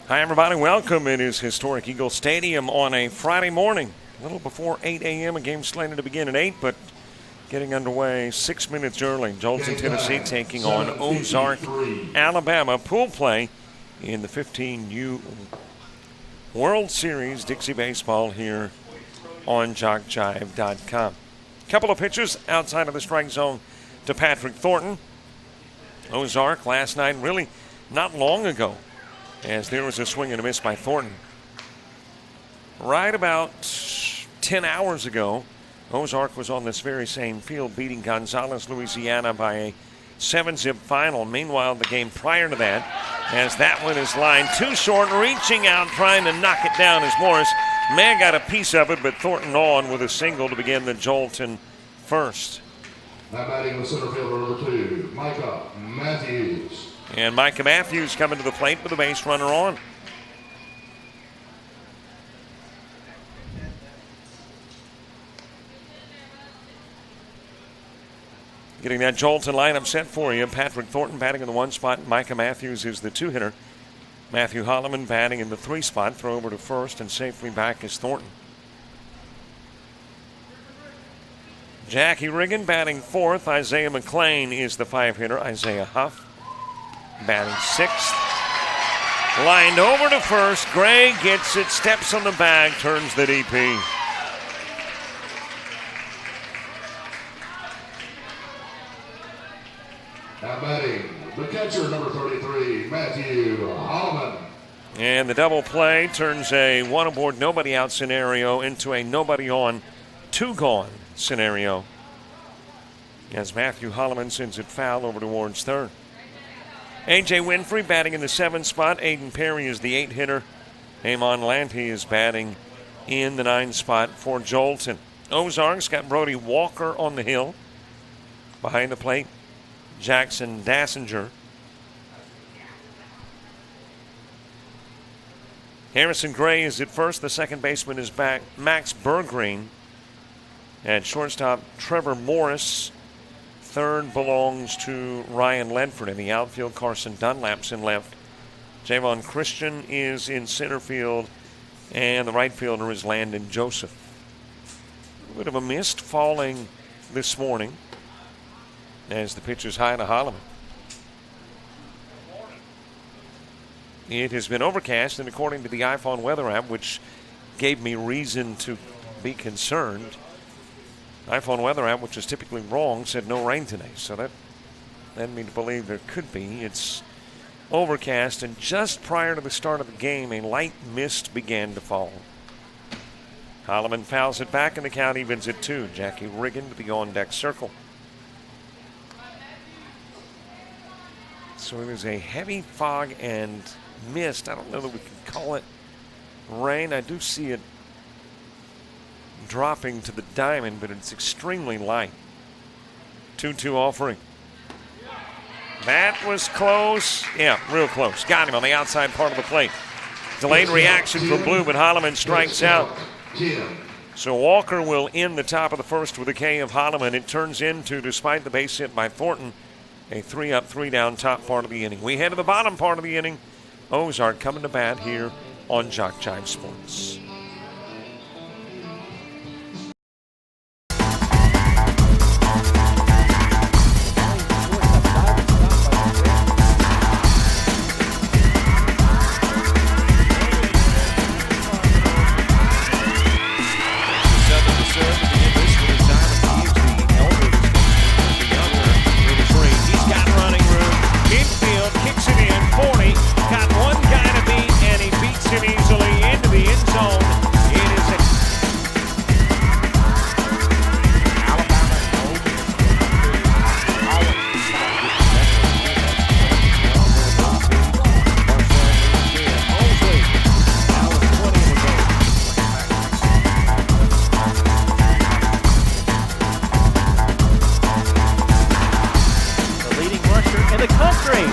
Hi, everybody. Welcome. It is historic Eagle Stadium on a Friday morning. A little before 8 a.m. A game slated to begin at 8, but getting underway 6 minutes early. Joelton, Tennessee taking on Ozark, Alabama. Pool play in the 15U World Series Dixie Baseball here on JockJive.com. Couple of pitches outside of the strike zone to Patrick Thornton. Ozark last night, really not long ago, as there was a swing and a miss by Thornton. Right about 10 hours ago, Ozark was on this very same field beating Gonzales, Louisiana by a 7-zip final. Meanwhile, the game prior to that, as that one is lined too short, reaching out, trying to knock it down as Morris may have got a piece of it, but Thornton on with a single to begin the Joelton first. Now batting the center fielder number 2, Micah Matthews. And Micah Matthews coming to the plate with a base runner on. Getting that Joelton lineup set for you. Patrick Thornton batting in the 1 spot. Micah Matthews is the 2-hitter. Matthew Holloman batting in the 3 spot. Throw over to first and safely back is Thornton. Jackie Riggin batting 4th. Isaiah McLean is the 5-hitter. Isaiah Huff batting 6th. Lined over to first. Gray gets it, steps on the bag, turns the DP. Now batting the catcher, number 33, Matthew Holloman. And the double play turns a 1 aboard, nobody out scenario into a nobody on, 2 gone scenario, as Matthew Holloman sends it foul over towards third. A.J. Winfrey batting in the 7 spot. Aiden Perry is the 8-hitter. Amon Lanty is batting in the 9 spot for Joelton. Ozark's got Brody Walker on the hill. Behind the plate, Jackson Dassinger. Harrison Gray is at first. The second baseman is back, Max Bergreen. At shortstop, Trevor Morris. Third belongs to Ryan Ledford. In the outfield, Carson Dunlap's in left. Javon Christian is in center field. And the right fielder is Landon Joseph. A bit of a mist falling this morning as the pitch is high to Holloman. It has been overcast, and according to the iPhone weather app, which gave me reason to be concerned, iPhone weather app, which is typically wrong, said no rain today. So that led me to believe there could be. It's overcast, and just prior to the start of the game, a light mist began to fall. Holloman fouls it back, and the count evens at 2. Jackie Riggin to the on-deck circle. So it is a heavy fog and mist. I don't know that we can call it rain. I do see it dropping to the diamond, but it's extremely light. 2-2 offering. That was close. Yeah, real close. Got him on the outside part of the plate. Delayed reaction from Blue, but Holloman strikes out. So Walker will end the top of the first with a K of Holloman. It turns into, despite the base hit by Thornton, a 3-up, 3-down top part of the inning. We head to the bottom part of the inning. Ozark coming to bat here on JockJive Sports.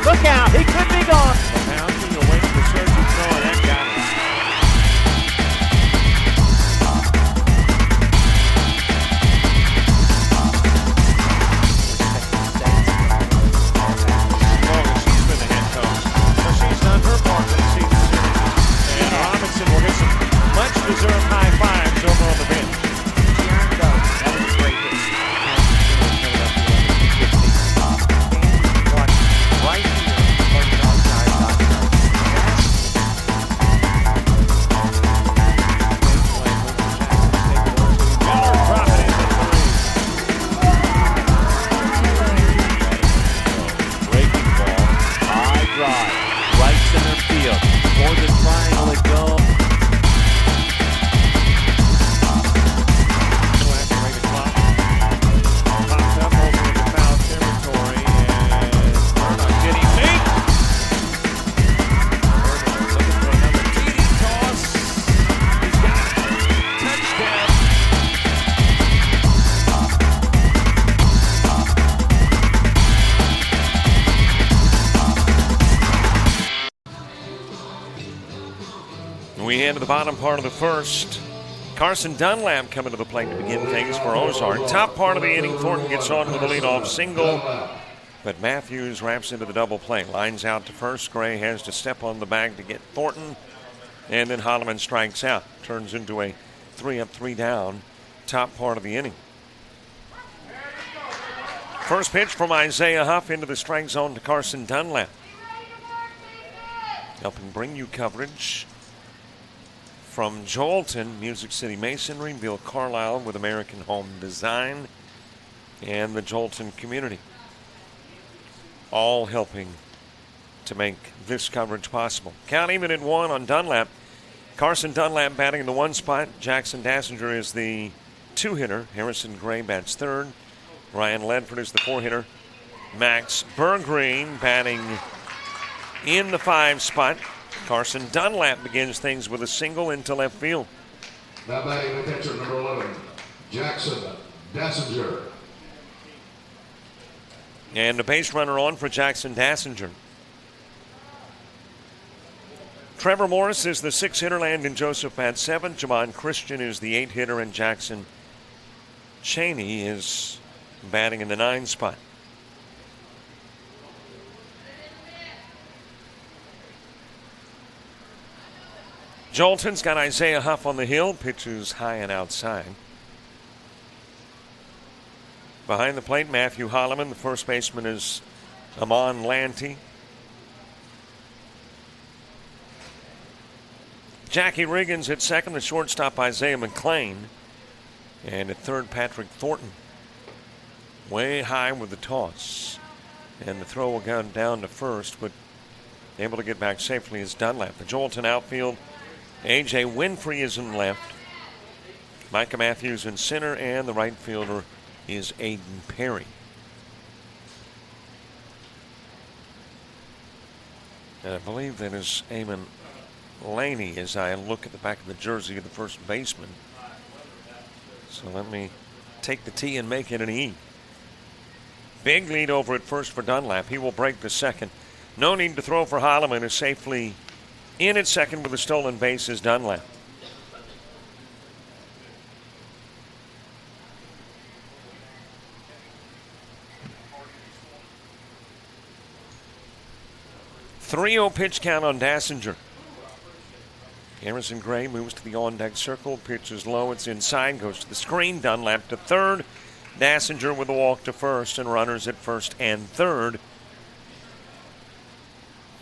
Look out, he could be gone. Pouncing away from the surgeon throw, and that got him. Well, she's been the head coach, so she's done her part of the season series. We head to the bottom part of the first. Carson Dunlap coming to the plate to begin things for Ozark. Top part of the inning, Thornton gets on with a leadoff single, but Matthews wraps into the double play. Lines out to first. Gray has to step on the bag to get Thornton, and then Holloman strikes out. Turns into a 3-up, 3-down top part of the inning. First pitch from Isaiah Huff into the strike zone to Carson Dunlap. Helping bring you coverage from Joelton, Music City Masonry, Bill Carlisle with American Home Design, and the Joelton community. All helping to make this coverage possible. Count even at 1 on Dunlap. Carson Dunlap batting in the 1 spot. Jackson Dassinger is the 2-hitter. Harrison Gray bats 3rd. Ryan Ledford is the 4-hitter. Max Bergreen batting in the 5 spot. Carson Dunlap begins things with a single into left field. Now batting the pitcher, number 11, Jackson Dassinger. And a base runner on for Jackson Dassinger. Trevor Morris is the 6-hitter. Landon Joseph bats 7. Javon Christian is the 8-hitter, and Jackson Cheney is batting in the 9 spot. Joelton's got Isaiah Huff on the hill. Pitches high and outside. Behind the plate, Matthew Holloman. The first baseman is Amon Lanty. Jackie Riggins at second. The shortstop, Isaiah McClain. And at third, Patrick Thornton. Way high with the toss. And the throw will go down to first, but able to get back safely is Dunlap. The Joelton outfield, A.J. Winfrey is in left. Micah Matthews in center, and the right fielder is Aiden Perry. And I believe that is Eamon Laney as I look at the back of the jersey of the first baseman. So let me take the T and make it an E. Big lead over at first for Dunlap. He will break the second. No need to throw for Holloman, is safely in at second with a stolen base is Dunlap. .30 pitch count on Dassinger. Harrison Gray moves to the on-deck circle. Pitch is low. It's inside. Goes to the screen. Dunlap to third. Dassinger with a walk to first and runners at first and third.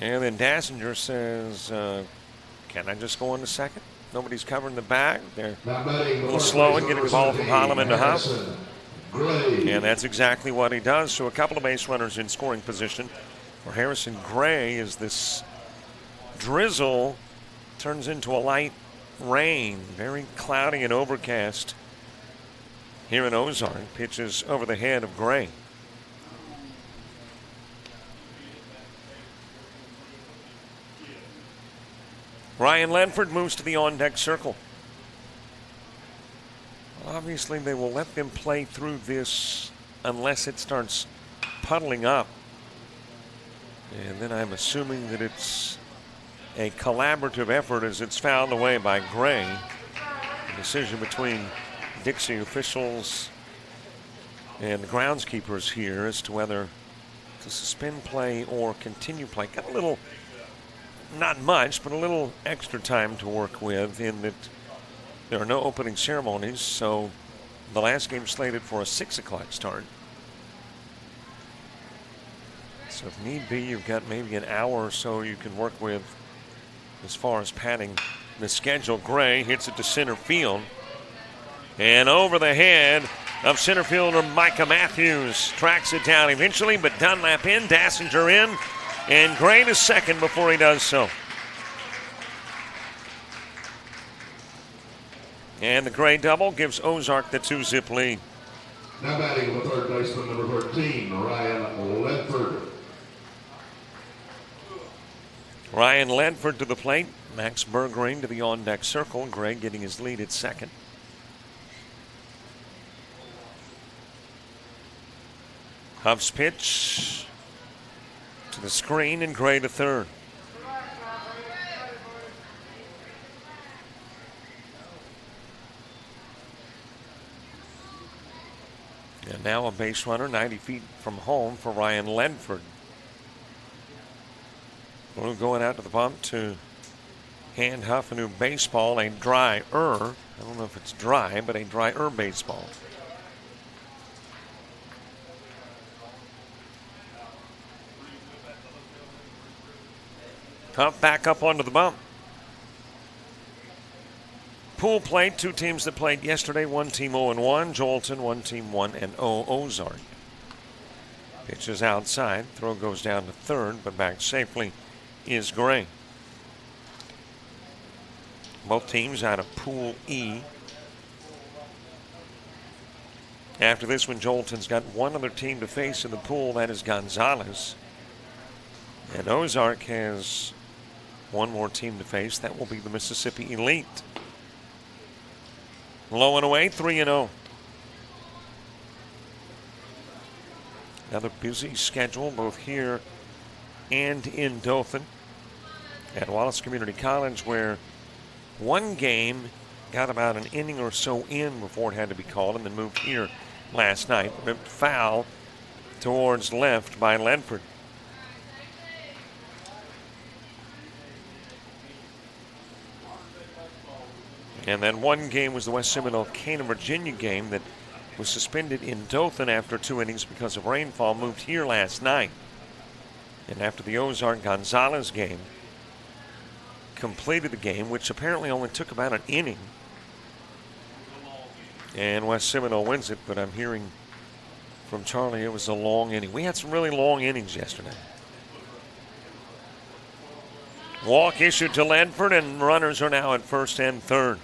And then Dassinger says, can I just go on to second? Nobody's covering the bag. They're a little slow in getting the ball from Holloman to Huff. And that's exactly what he does. So a couple of base runners in scoring position for Harrison Gray as this drizzle turns into a light rain. Very cloudy and overcast here in Ozark. Pitches over the head of Gray. Ryan Ledford moves to the on-deck circle. Obviously, they will let them play through this unless it starts puddling up. And then I'm assuming that it's a collaborative effort as it's fouled away by Gray. A decision between Dixie officials and the groundskeepers here as to whether to suspend play or continue play. Got a little, not much, but a little extra time to work with in that there are no opening ceremonies, so the last game slated for a 6 o'clock start. So if need be, you've got maybe an hour or so you can work with as far as padding the schedule. Gray hits it to center field. And over the head of center fielder Micah Matthews. Tracks it down eventually, but Dunlap in, Dassinger in, and Gray to second before he does so. And the Gray double gives Ozark the 2-zip lead. Now batting the third baseman, number 13, Ryan Ledford. Ryan Ledford to the plate. Max Bergreen to the on-deck circle. Gray getting his lead at second. Huff's pitch to the screen and Gray to third. And now a base runner 90 feet from home for Ryan Ledford. Blue going out to the bump to hand Huff a new baseball, a dryer. I don't know if it's dry, but a dryer baseball. Huff back up onto the bump. Pool played, two teams that played yesterday, one team 0-1, Joelton, one team 1-0, Ozark. Pitch is outside, throw goes down to third, but back safely is Gray. Both teams out of Pool E. After this one, Joelton's got one other team to face in the pool, that is Gonzales. And Ozark has one more team to face, that will be the Mississippi Elite. Low and away, 3-0. Another busy schedule both here and in Dothan at Wallace Community College, where one game got about an inning or so in before it had to be called and then moved here last night. Ripped foul towards left by Ledford. And then one game was the West Seminole-Cana, Virginia game that was suspended in Dothan after 2 innings because of rainfall, moved here last night. And after the Ozark-Gonzales game, completed the game, which apparently only took about an inning. And West Seminole wins it, but I'm hearing from Charlie it was a long inning. We had some really long innings yesterday. Walk issued to Ledford, and runners are now at first and third.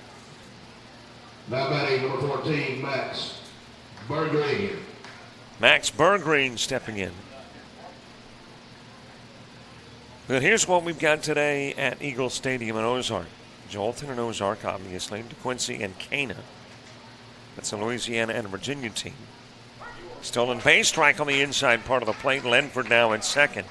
Now batting number 14, Max Bergreen. Max Bergreen stepping in. But here's what we've got today at Eagle Stadium in Ozark. Joelton and Ozark, obviously. DeQuincy and Cana. That's a Louisiana and Virginia team. Stolen base strike on the inside part of the plate. Ledford now at second.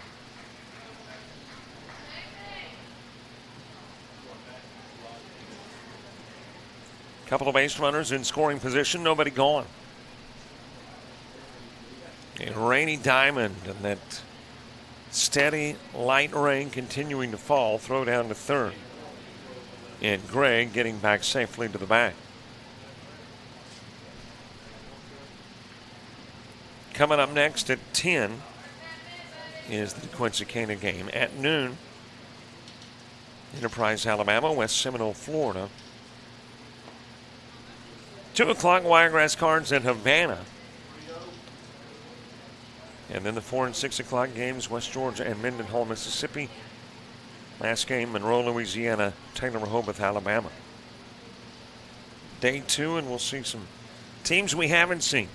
Couple of base runners in scoring position, nobody gone. A rainy diamond, and that steady light rain continuing to fall. Throw down to third. And Gray getting back safely to the back. Coming up next at 10 is the DeQuincy Cana game. At noon, Enterprise, Alabama, West Seminole, Florida. 2 o'clock, Wiregrass Cards in Havana. And then the 4 and 6 o'clock games, West Georgia and Mendenhall, Mississippi. Last game, Monroe, Louisiana, Taylor, Rehoboth, Alabama. Day 2, and we'll see some teams we haven't seen.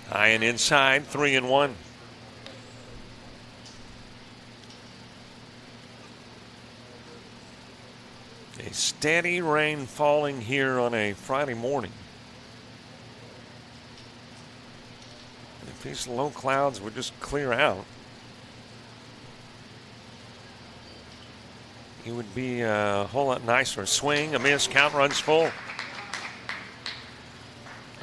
High and inside, 3-1. A steady rain falling here on a Friday morning. And if these low clouds would just clear out, it would be a whole lot nicer. Swing, a miss, count runs full.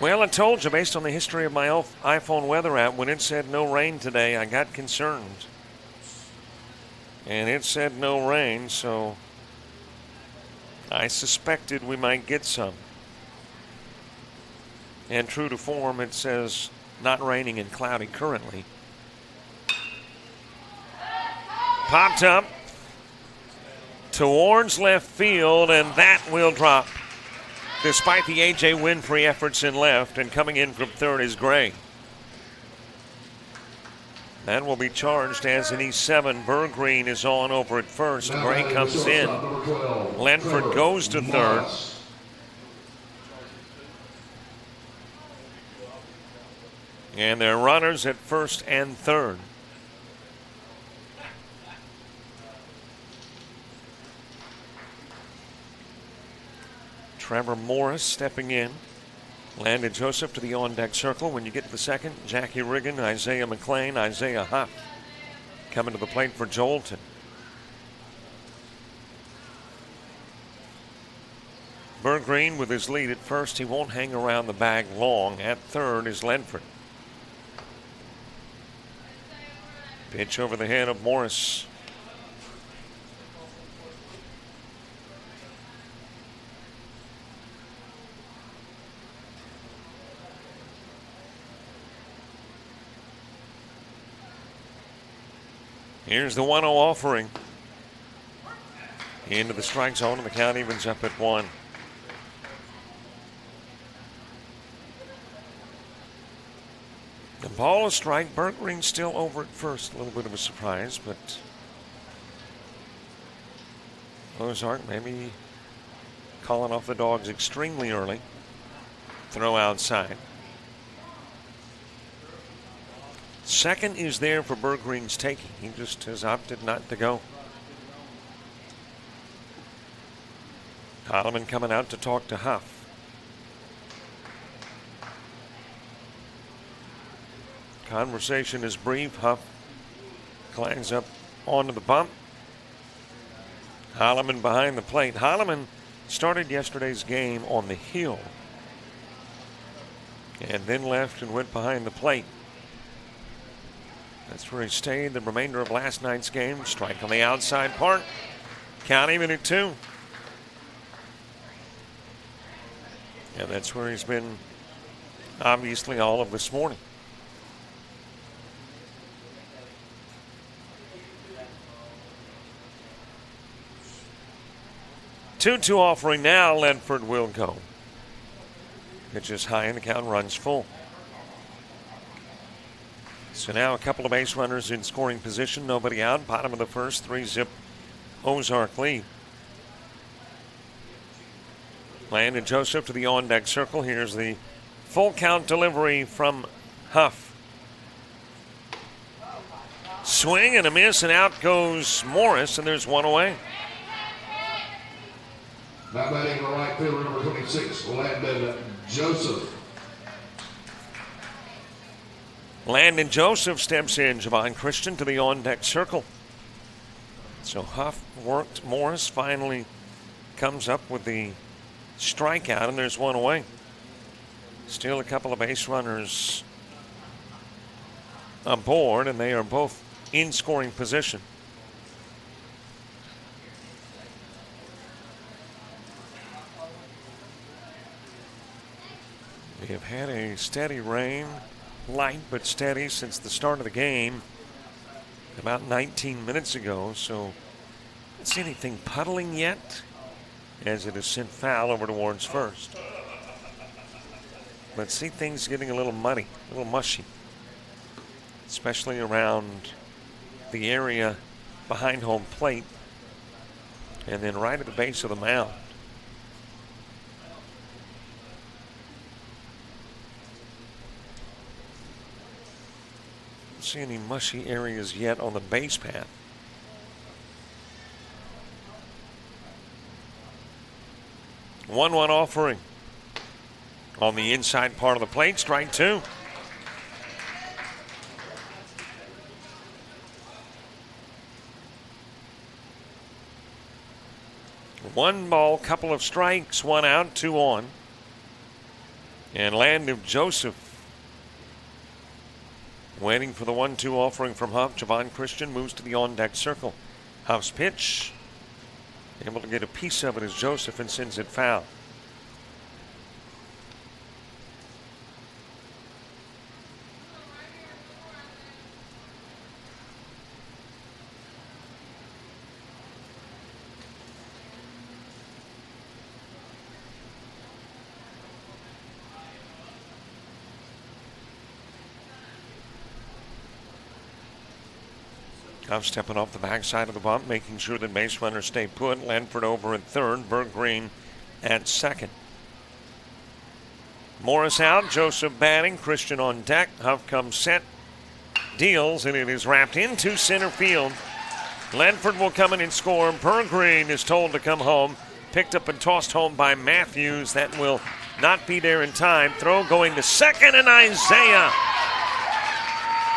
Well, I told you, based on the history of my iPhone weather app, when it said no rain today, I got concerned. And it said no rain, so I suspected we might get some. And true to form, it says not raining and cloudy currently. Popped up towards left field, and that will drop. Despite the A.J. Winfrey efforts in left, and coming in from third is Gray. That will be charged as an E7. Bergreen is on over at first. Gray comes in. Ledford goes to third. And there are runners at first and third. Trevor Morris stepping in. Landon Joseph to the on-deck circle. When you get to the second, Jackie Riggin, Isaiah McLean, Isaiah Huff coming to the plate for Joelton. Bergreen Green with his lead at first. He won't hang around the bag long. At third is Ledford. Pitch over the head of Morris. Here's the 1-0 offering. Into the strike zone, and the count evens up at 1. The ball is strike. Berggreen still over at first. A little bit of a surprise, but Ozark maybe calling off the dogs extremely early. Throw outside. Second is there for Berggreen's taking. He just has opted not to go. Holloman coming out to talk to Huff. Conversation is brief. Huff climbs up onto the bump. Holloman behind the plate. Holloman started yesterday's game on the hill and then left and went behind the plate. That's where he stayed the remainder of last night's game. Strike on the outside part. Count even at 2. And that's where he's been obviously all of this morning. Two offering now. Ledford will go. Pitch is high and the count runs full. So now a couple of base runners in scoring position. Nobody out. Bottom of the first. 3-zip Ozark lead. Landon Joseph to the on-deck circle. Here's the full count delivery from Huff. Swing and a miss, and out goes Morris, and there's one away. Now batting the right fielder, number 26, Landon Joseph. Landon Joseph steps in. Javon Christian to the on-deck circle. So Huff worked. Morris finally comes up with the strikeout, and there's one away. Still a couple of base runners aboard, and they are both in scoring position. We have had a steady rain, light but steady, since the start of the game about 19 minutes ago, so I don't see anything puddling yet, as it is sent foul over towards first. But see things getting a little muddy, a little mushy, especially around the area behind home plate and then right at the base of the mound. Don't see any mushy areas yet on the base path. One offering on the inside part of the plate. Strike 2. One ball, couple of strikes, 1 out, 2 on. And Landon Joseph waiting for the 1-2 offering from Huff. Javon Christian moves to the on-deck circle. Huff's pitch, able to get a piece of it as Joseph, and sends it foul. Huff stepping off the backside of the bump, making sure that base runners stay put. Ledford over at third, Berggreen at second. Morris out, Joseph batting, Christian on deck. Huff comes set, deals, and it is wrapped into center field. Ledford will come in and score. Berggreen is told to come home. Picked up and tossed home by Matthews. That will not be there in time. Throw going to second, and Isaiah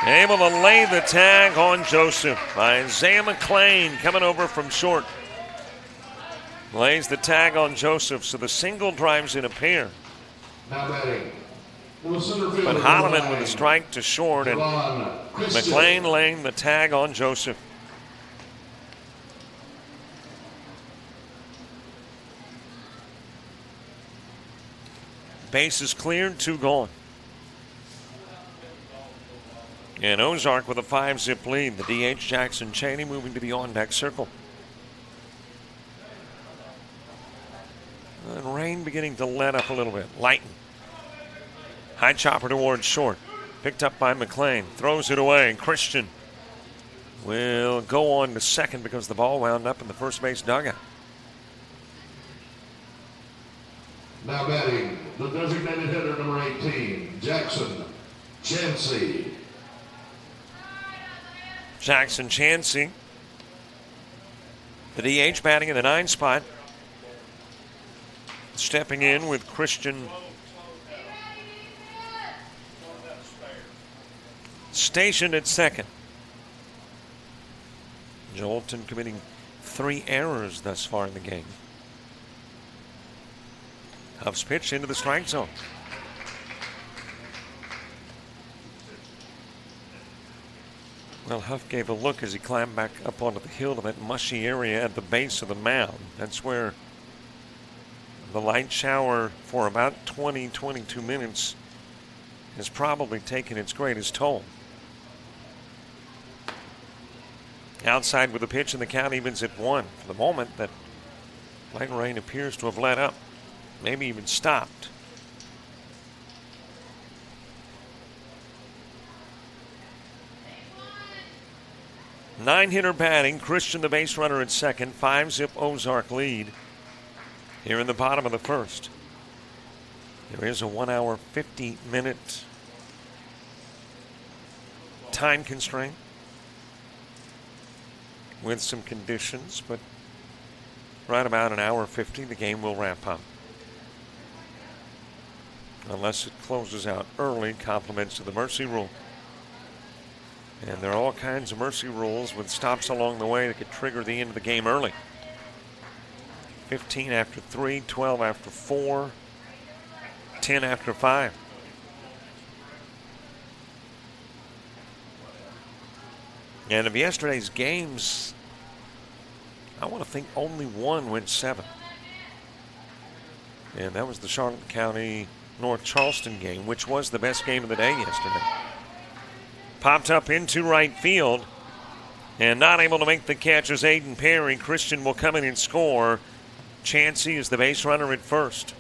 able to lay the tag on Joseph. Isaiah McLean coming over from short. Lays the tag on Joseph, so the single drives in a pair. Now batting. The center fielder, But Holloman with a strike to short, and Christian. McLean laying the tag on Joseph. Bases cleared, 2 gone. And Ozark with a 5-zip lead. The DH Jackson Cheney moving to the on-deck circle. And rain beginning to let up a little bit. Lighten. High chopper towards short. Picked up by McLean. Throws it away. Christian will go on to second because the ball wound up in the first base dugout. Now batting, the designated hitter, number 18, Jackson Chansey. Jackson Chansey, the DH, batting in the 9 spot. Stepping in with Christian stationed at second. Joelton committing 3 errors thus far in the game. Huff's pitch into the strike zone. Well, Huff gave a look as he climbed back up onto the hill to that mushy area at the base of the mound. That's where the light shower for about 20-22 minutes has probably taken its greatest toll. Outside with the pitch, and the count evens at 1. For the moment, that light rain appears to have let up, maybe even stopped. Nine-hitter batting. Christian, the base runner, at second. 5-zip Ozark lead here in the bottom of the first. There is a 1 hour, 50-minute time constraint with some conditions, but right about 1 hour 50, the game will wrap up. Unless it closes out early, compliments of the mercy rule. And there are all kinds of mercy rules with stops along the way that could trigger the end of the game early. 15 after 3, 12 after 4, 10 after 5. And of yesterday's games, I want to think only one went 7. And that was the Charlotte County North Charleston game, which was the best game of the day yesterday. Popped up into right field, and not able to make the catch is Aiden Perry. Christian will come in and score. Chansey is the base runner at first.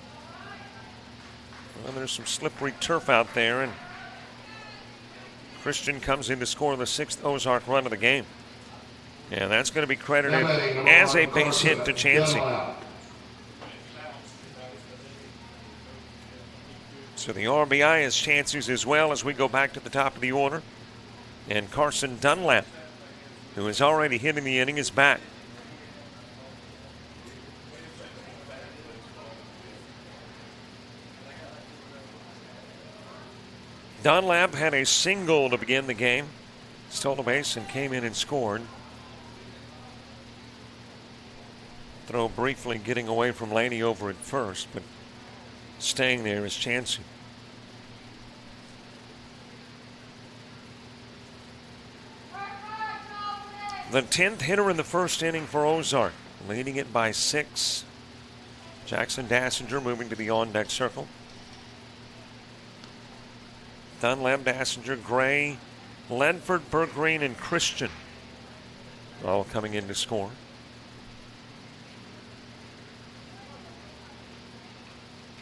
Well, there's some slippery turf out there, and Christian comes in to score the 6th Ozark run of the game. And that's going to be credited as a base hit to Chansey. So the RBI is Chansey's as well as we go back to the top of the order. And Carson Dunlap, who is already hitting the inning, is back. Dunlap had a single to begin the game. Stole a base and came in and scored. Throw briefly getting away from Laney over at first, but staying there is Chansey. The 10th hitter in the first inning for Ozark, leading it by 6. Jackson Dassinger moving to the on-deck circle. Dunlap, Dassinger, Gray, Ledford, Bergreen, and Christian all coming in to score.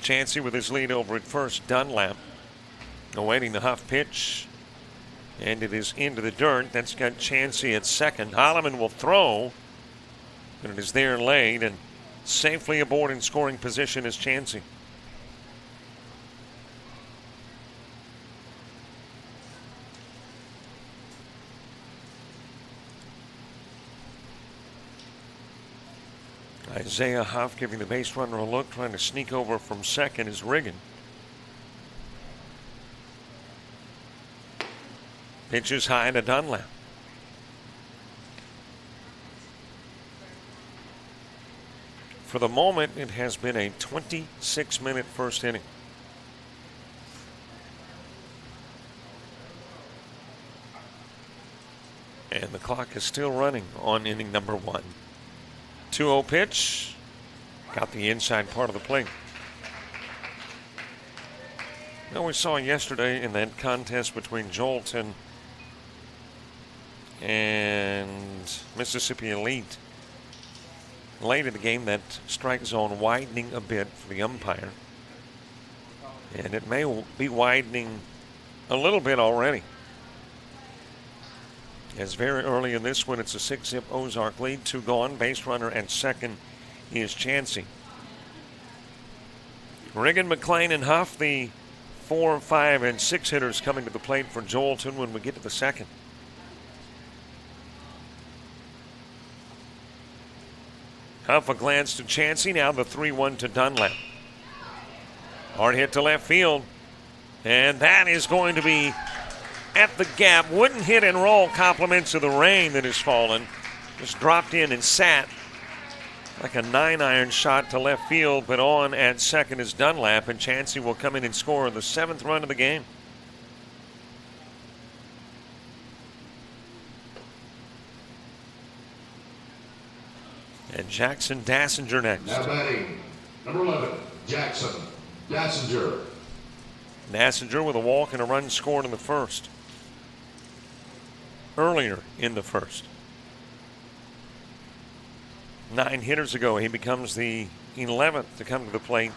Chansey with his lead over at first. Dunlap awaiting the Huff pitch. And it is into the dirt. That's got Chansey at second. Holloman will throw. And it is there laid and safely aboard in scoring position is Chansey. Isaiah Huff giving the base runner a look, trying to sneak over from second is Riggin. Pitches high to Dunlap. for the moment, it has been a 26-minute first inning. And the clock is still running on inning number 1. 2-0 pitch. Got the inside part of the plate. Now, we saw yesterday in that contest between Joelton and Mississippi Elite, late in the game, that strike zone widening a bit for the umpire. And it may be widening a little bit already. As very early in this one, it's a 6-zip Ozark lead. 2 gone. Base runner at second is Chansey. Riggin, McLean, and Huff, the 4, 5, and 6 hitters coming to the plate for Joelton when we get to the second. Huff a glance to Chansey. Now the 3-1 to Dunlap. Hard hit to left field. And that is going to be at the gap. Wouldn't hit and roll, compliments of the rain that has fallen. Just dropped in and sat like a 9-iron shot to left field, but on at second is Dunlap, and Chansey will come in and score the 7th run of the game. And Jackson Dassinger next. Now batting, number 11, Jackson Dassinger. Dassinger with a walk and a run scored in the first. Earlier in the first. 9 hitters ago, he becomes the 11th to come to the plate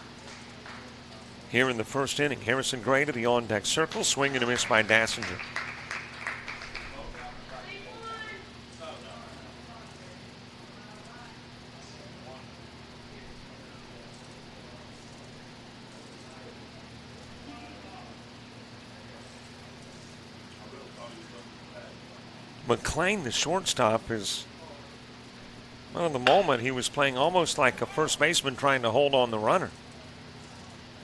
here in the first inning. Harrison Gray to the on-deck circle, swing and a miss by Dassinger. McLean, the shortstop, is, well, in the moment he was playing almost like a first baseman trying to hold on the runner.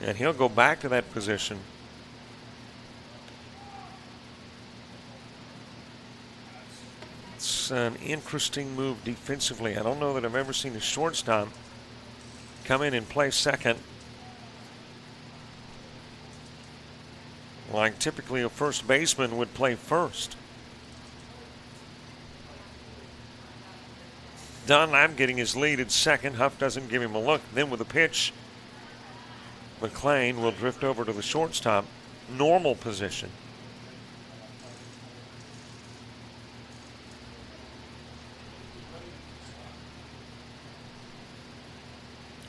And he'll go back to that position. It's an interesting move defensively. I don't know that I've ever seen a shortstop come in and play second like typically a first baseman would play first. Dunlap getting his lead at second. Huff doesn't give him a look. Then with a pitch, McLean will drift over to the shortstop, normal position.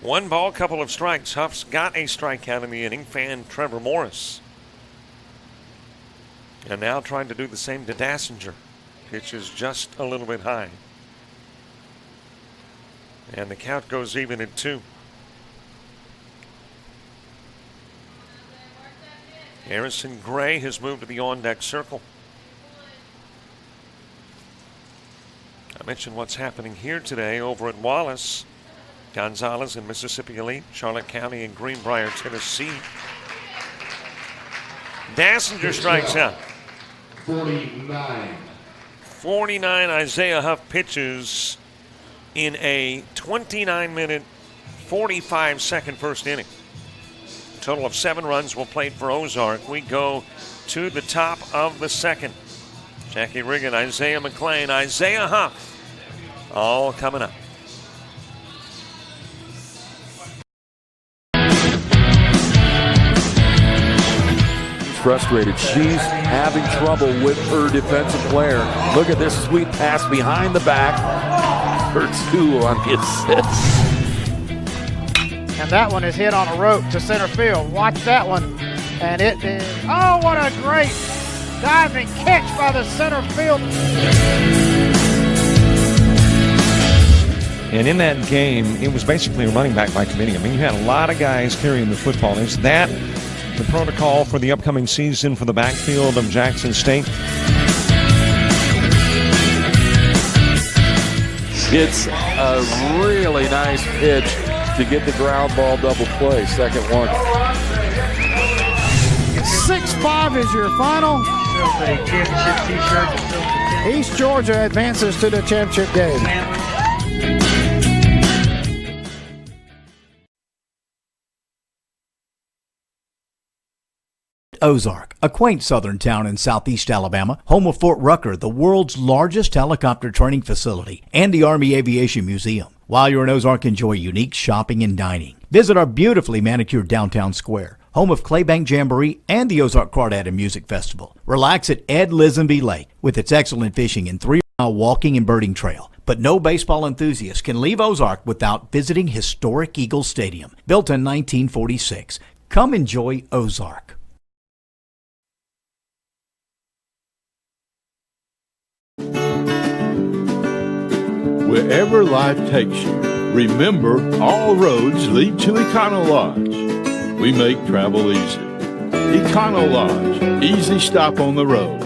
One ball, couple of strikes. Huff's got a strikeout in the inning. Fan Trevor Morris. And now trying to do the same to Dassinger. Pitch is just a little bit high. And the count goes even at 2. Harrison Gray has moved to the on-deck circle. I mentioned what's happening here today over at Wallace, Gonzales and Mississippi Elite, Charlotte County and Greenbrier, Tennessee. Dassinger strikes out. 49. 49 Isaiah Huff pitches in a 29-minute, 45-second first inning. A total of 7 runs were played for Ozark. We go to the top of the second. Jackie Riggin, Isaiah McLean, Isaiah Huff, all coming up. Frustrated. She's having trouble with her defensive player. Look at this sweet pass behind the back for 2 on the assist. And that one is hit on a rope to center field. Watch that one. And it is, oh, what a great diving catch by the center field. And in that game, it was basically a running back by committee. I mean, you had a lot of guys carrying the football. Is that the protocol for the upcoming season for the backfield of Jackson State? It's a really nice pitch to get the ground ball double play. Second one. 6-5 is your final. East Georgia advances to the championship game. Ozark, a quaint southern town in southeast Alabama, home of Fort Rucker, the world's largest helicopter training facility, and the Army Aviation Museum. While you're in Ozark, enjoy unique shopping and dining. Visit our beautifully manicured downtown square, home of Claybank Jamboree and the Ozark Crawdad and Music Festival. Relax at Ed Lisenby Lake with its excellent fishing and 3-mile walking and birding trail. But no baseball enthusiast can leave Ozark without visiting historic Eagle Stadium, built in 1946. Come enjoy Ozark. Wherever life takes you, remember all roads lead to Econo Lodge. We make travel easy. Econo Lodge, easy stop on the road.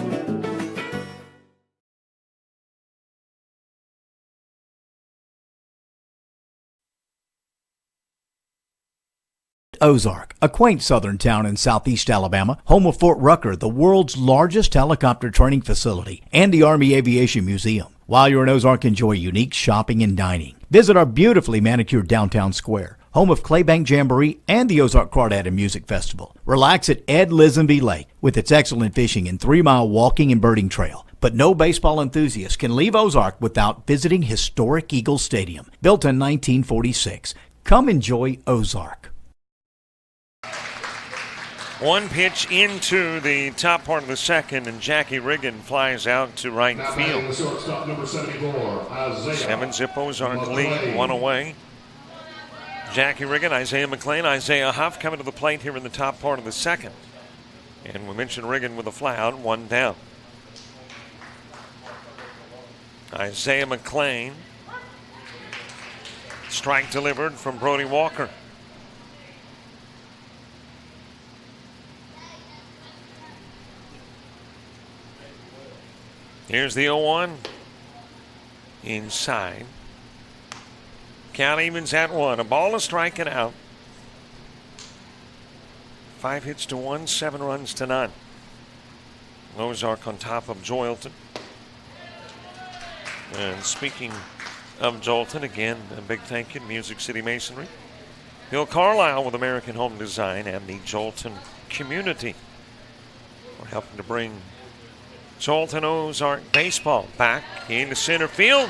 Ozark, a quaint southern town in southeast Alabama, home of Fort Rucker, the world's largest helicopter training facility, and the Army Aviation Museum. While you're in Ozark, enjoy unique shopping and dining. Visit our beautifully manicured downtown square, home of Claybank Jamboree and the Ozark Crawdad and Music Festival. Relax at Ed Lisenby Lake with its excellent fishing and 3-mile walking and birding trail. But no baseball enthusiast can leave Ozark without visiting historic Eagle Stadium, built in 1946. Come enjoy Ozark. One pitch into the top part of the second, and Jackie Riggin flies out to right field. 7-zip Ozark lead, one away. Jackie Riggin, Isaiah McLean, Isaiah Huff coming to the plate here in the top part of the second. And we mentioned Riggin with a fly out, one down. Isaiah McLean. Strike delivered from Brody Walker. Here's the 0-1. Inside. Count evens at 1. A ball is striking out. 5 hits to 1, 7 runs to none. Ozark on top of Joelton. And speaking of Joelton, again, a big thank you to Music City Masonry, Bill Carlisle with American Home Design, and the Joelton community for helping to bring Joelton Ozark baseball back into center field.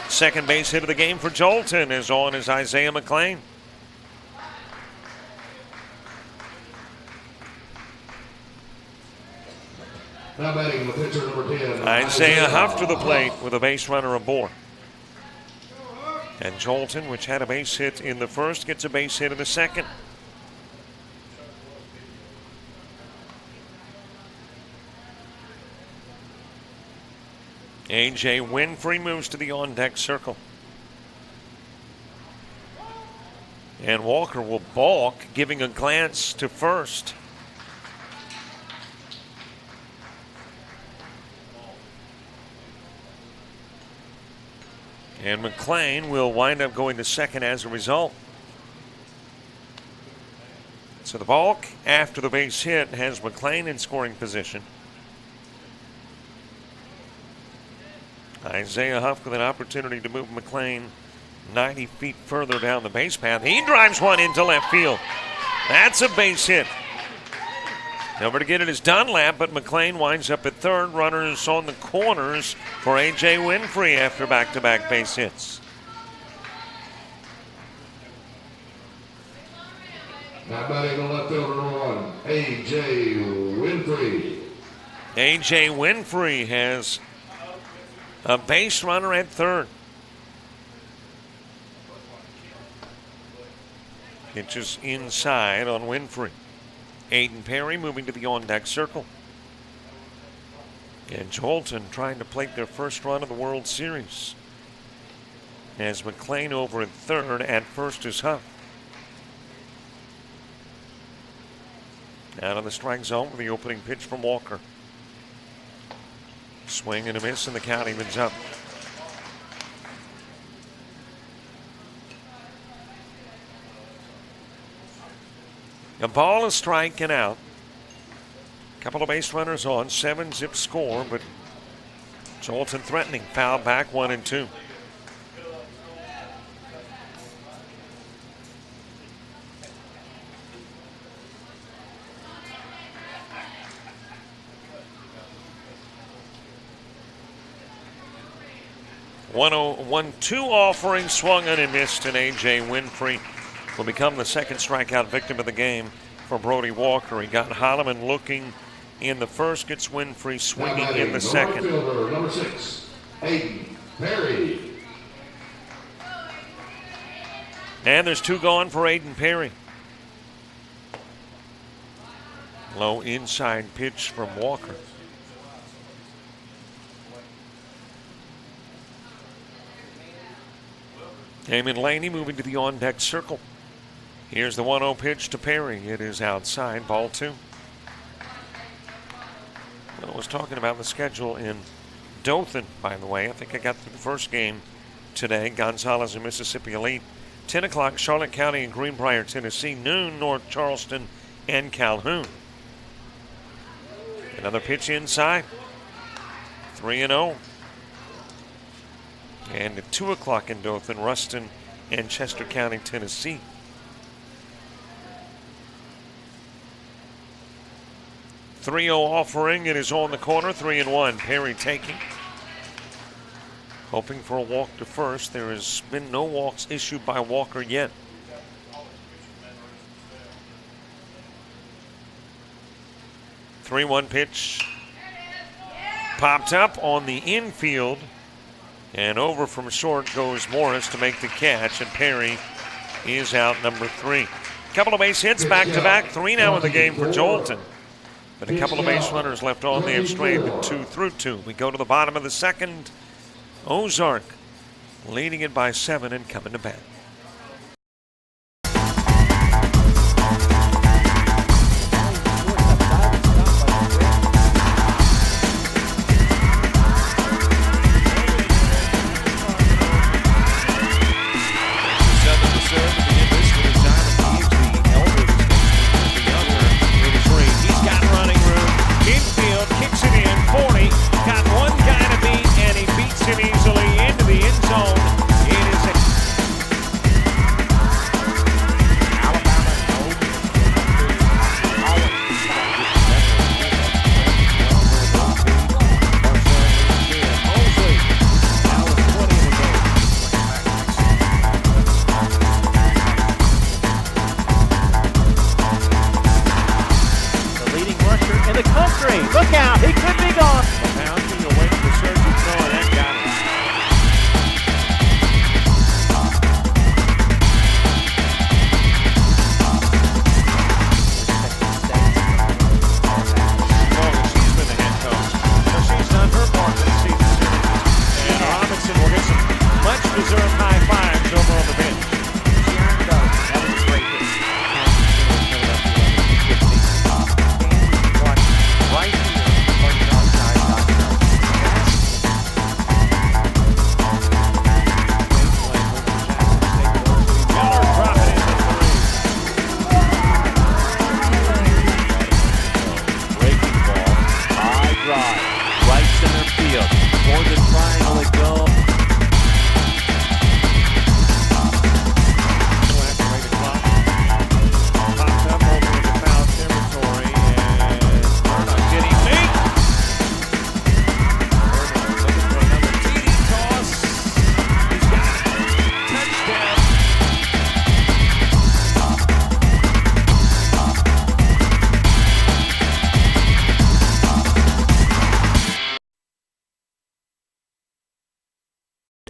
Second base hit of the game for Joelton is on as Isaiah McLean. Now batting the pitcher, number 10. Isaiah Huff to the plate with a base runner aboard. And Joelton, which had a base hit in the first, gets a base hit in the second. A.J. Winfrey moves to the on-deck circle. And Walker will balk, giving a glance to first. And McLean will wind up going to second as a result. So the balk after the base hit has McLean in scoring position. Isaiah Huff with an opportunity to move McLean 90 feet further down the base path. He drives one into left field. That's a base hit. Number to get it is Dunlap, but McLean winds up at third. Runners on the corners for A.J. Winfrey after back-to-back base hits. Now batting the left fielder, number 1, A.J. Winfrey. A.J. Winfrey has a base runner at third. Pitches inside on Winfrey. Aiden Perry moving to the on-deck circle. And Joelton trying to plate their first run of the World Series. As McLean over at third, at first is Huff. Out of the strike zone with the opening pitch from Walker. Swing and a miss, and the count evens up. The ball is striking out. Couple of base runners on, 7-zip score, but Joelton threatening. Foul back, 1-2. 1-0-1-2 offering, swung on and missed, and A.J. Winfrey will become the second strikeout victim of the game for Brody Walker. He got Holloman looking in the first, gets Winfrey swinging in the second. Number 6, Aiden Perry. And there's 2 gone for Aiden Perry. Low inside pitch from Walker. Damon Laney moving to the on-deck circle. Here's the 1-0 pitch to Perry. It is outside, ball 2. I was talking about the schedule in Dothan, by the way. I think I got through the first game today. Gonzales and Mississippi Elite. 10 o'clock, Charlotte County and Greenbrier, Tennessee. Noon, North Charleston and Calhoun. Another pitch inside. 3-0. And at 2 o'clock in Dothan, Ruston and Chester County, Tennessee. .30 offering. It is on the corner. 3-1. Perry taking. Hoping for a walk to first. There has been no walks issued by Walker yet. .3-1 pitch. Popped up on the infield. And over from short goes Morris to make the catch, and Perry is out number 3. Couple of base hits back-to-back. 3 now in the game for Joelton. But a couple of base runners left on. They have strayed 2 through 2. We go to the bottom of the second. Ozark leading it by 7 and coming to bat.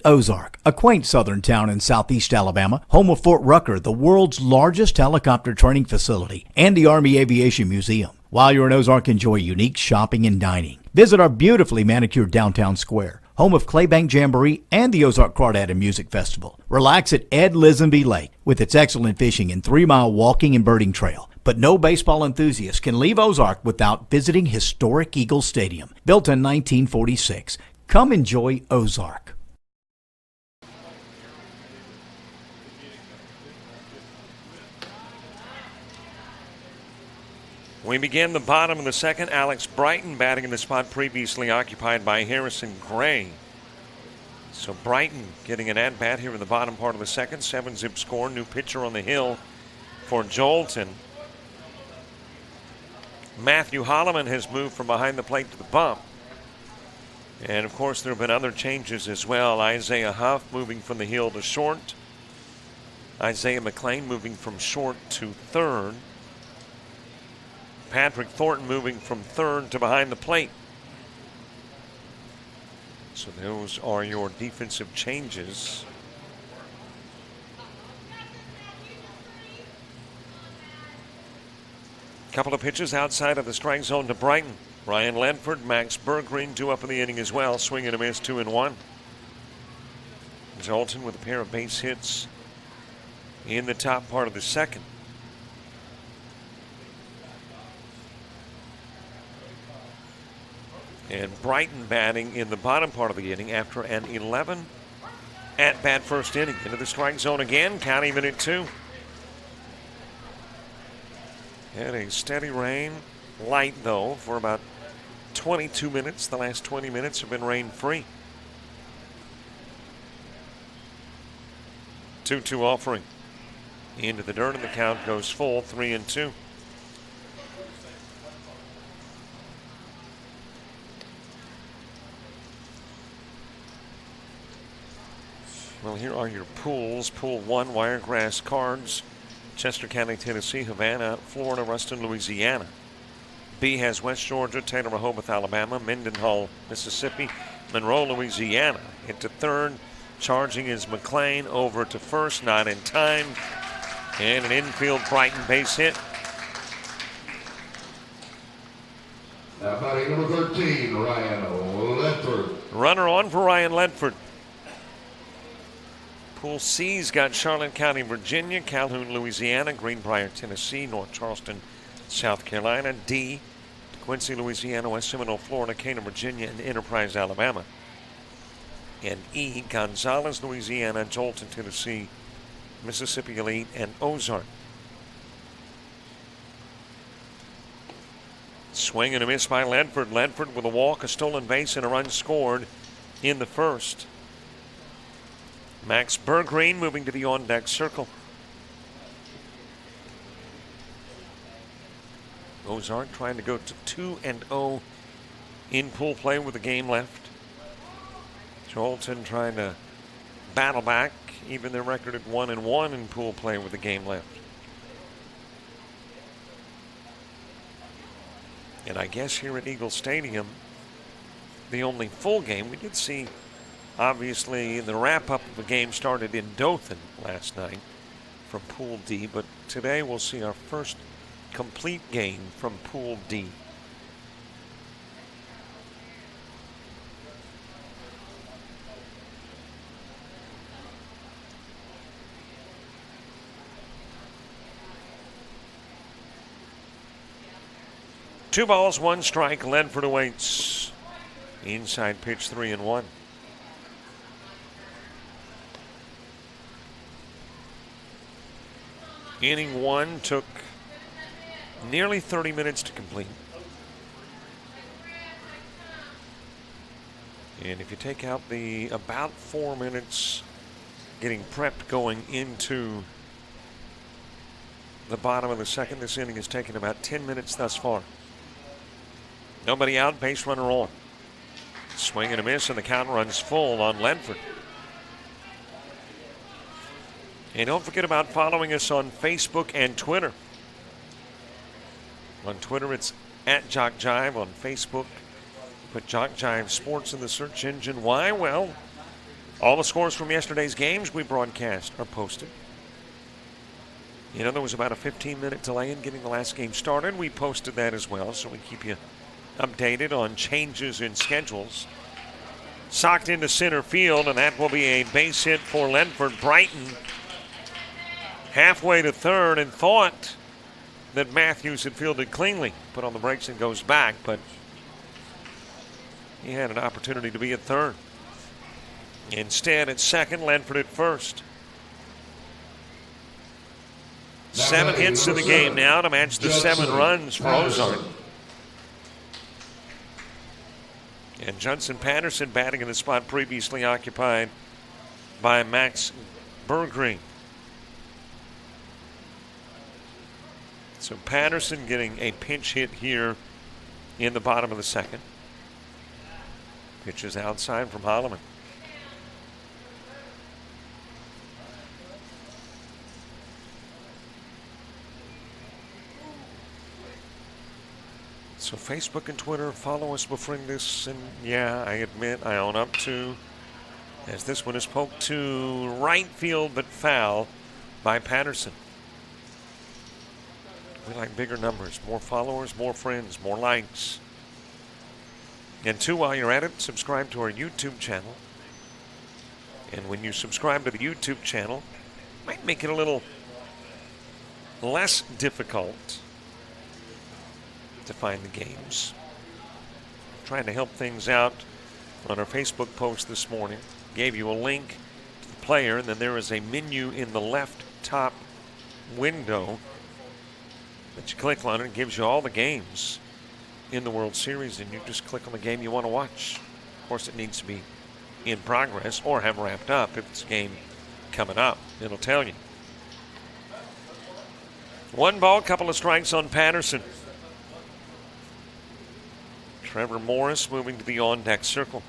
Ozark, a quaint southern town in southeast Alabama, home of Fort Rucker, the world's largest helicopter training facility, and the Army Aviation Museum. While you're in Ozark, enjoy unique shopping and dining. Visit our beautifully manicured downtown square, home of Claybank Jamboree and the Ozark Crawdad and Music Festival. Relax at Ed Lisenby Lake with its excellent fishing and 3-mile walking and birding trail. But no baseball enthusiast can leave Ozark without visiting historic Eagle Stadium, built in 1946. Come enjoy Ozark. We begin the bottom of the second. Alex Brighton batting in the spot previously occupied by Harrison Gray. So Brighton getting an at-bat here in the bottom part of the second. 7-zip score. New pitcher on the hill for Joelton. Matthew Holloman has moved from behind the plate to the bump. And, of course, there have been other changes as well. Isaiah Huff moving from the heel to short. Isaiah McLean moving from short to third. Patrick Thornton moving from third to behind the plate. So those are your defensive changes. Couple of pitches outside of the strike zone to Brighton. Ryan Ledford, Max Berggreen, 2 up in the inning as well. Swing and a miss, 2-1. Joelton with a pair of base hits in the top part of the second. And Brighton batting in the bottom part of the inning after an 11 at-bat first inning. Into the strike zone again, count even at 2. Had a steady rain, light though, for about 22 minutes. The last 20 minutes have been rain-free. 2-2 offering. Into the dirt and the count goes full, 3-2. Well, here are your pools. Pool 1, Wiregrass Cards, Chester County, Tennessee, Havana, Florida, Ruston, Louisiana. B has West Georgia, Taylor, Rehoboth, Alabama, Mendenhall, Mississippi, Monroe, Louisiana. Into third, charging is McLean, over to first, not in time. And an infield Brighton base hit. Now batting number 13, Ryan Ledford. Runner on for Ryan Ledford. Pool C's got Charlotte County, Virginia, Calhoun, Louisiana, Greenbrier, Tennessee, North Charleston, South Carolina. D, Quincy, Louisiana, West Seminole, Florida, Cana, Virginia, and Enterprise, Alabama. And E, Gonzales, Louisiana, Joelton, Tennessee, Mississippi Elite, and Ozark. Swing and a miss by Ledford. Ledford with a walk, a stolen base, and a run scored in the first. Max Berggreen moving to the on-deck circle. Ozark trying to go to 2-0 in pool play with a game left. Joelton trying to battle back, even their record at 1-1 in pool play with a game left. And I guess here at Eagle Stadium, the only full game we did see. Obviously, the wrap-up of the game started in Dothan last night from Pool D, but today we'll see our first complete game from Pool D. Two balls, one strike. Ledford awaits. Inside pitch, 3-1. Inning 1 took nearly 30 minutes to complete. And if you take out the about 4 minutes getting prepped going into the bottom of the second, this inning has taken about 10 minutes thus far. Nobody out, base runner on. Swing and a miss, and the count runs full on Ledford. And don't forget about following us on Facebook and Twitter. On Twitter, it's at JockJive. On Facebook, put JockJive Sports in the search engine. Why? Well, all the scores from yesterday's games we broadcast are posted. You know, there was about a 15-minute delay in getting the last game started. We posted that as well, so we keep you updated on changes in schedules. Socked into center field, and that will be a base hit for Ledford. Brighton halfway to third and thought that Matthews had fielded cleanly. Put on the brakes and goes back, but he had an opportunity to be at third. Instead, at second, Ledford at first. 7 hits in the game now to match the 7 runs for Ozark. And Judson Patterson batting in the spot previously occupied by Max Berggreen. So Patterson getting a pinch hit here in the bottom of the second. Pitches outside from Holloman. So Facebook and Twitter, follow us, befriend us, and yeah, I admit I own up to, as this one is poked to right field but foul by Patterson. We like bigger numbers, more followers, more friends, more likes. And two, while you're at it, subscribe to our YouTube channel. And when you subscribe to the YouTube channel, it might make it a little less difficult to find the games. Trying to help things out on our Facebook post this morning. Gave you a link to the player, and then there is a menu in the left top window that you click on, and it gives you all the games in the World Series, and you just click on the game you want to watch. Of course, it needs to be in progress or have wrapped up. If it's a game coming up, it'll tell you. 1 ball, couple of strikes on Patterson. Trevor Morris moving to the on-deck circle.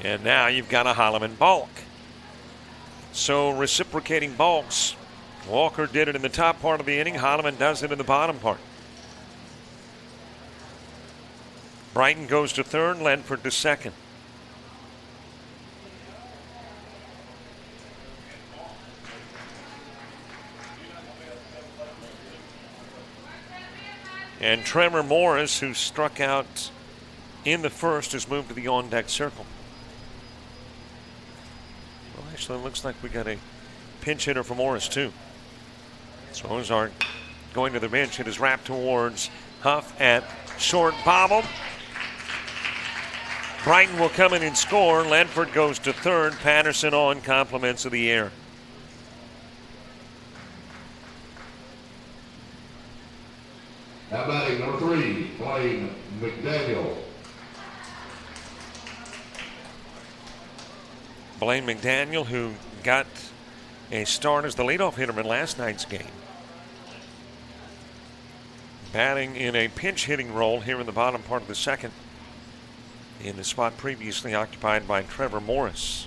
And now you've got a Holloman balk. So reciprocating balks. Walker did it in the top part of the inning. Holloman does it in the bottom part. Brighton goes to third, Ledford to second. And Trevor Morris, who struck out in the first, has moved to the on-deck circle. Well, actually, it looks like we got a pinch hitter for Morris, too. So Ozark going to the bench. It is wrapped towards Huff at short, bobbled. Brighton will come in and score. Ledford goes to third. Patterson on, compliments of the air. Now batting number 3, Blaine McDaniel. Blaine McDaniel, who got a start as the leadoff hitter in last night's game. Batting in a pinch hitting role here in the bottom part of the second, in the spot previously occupied by Trevor Morris.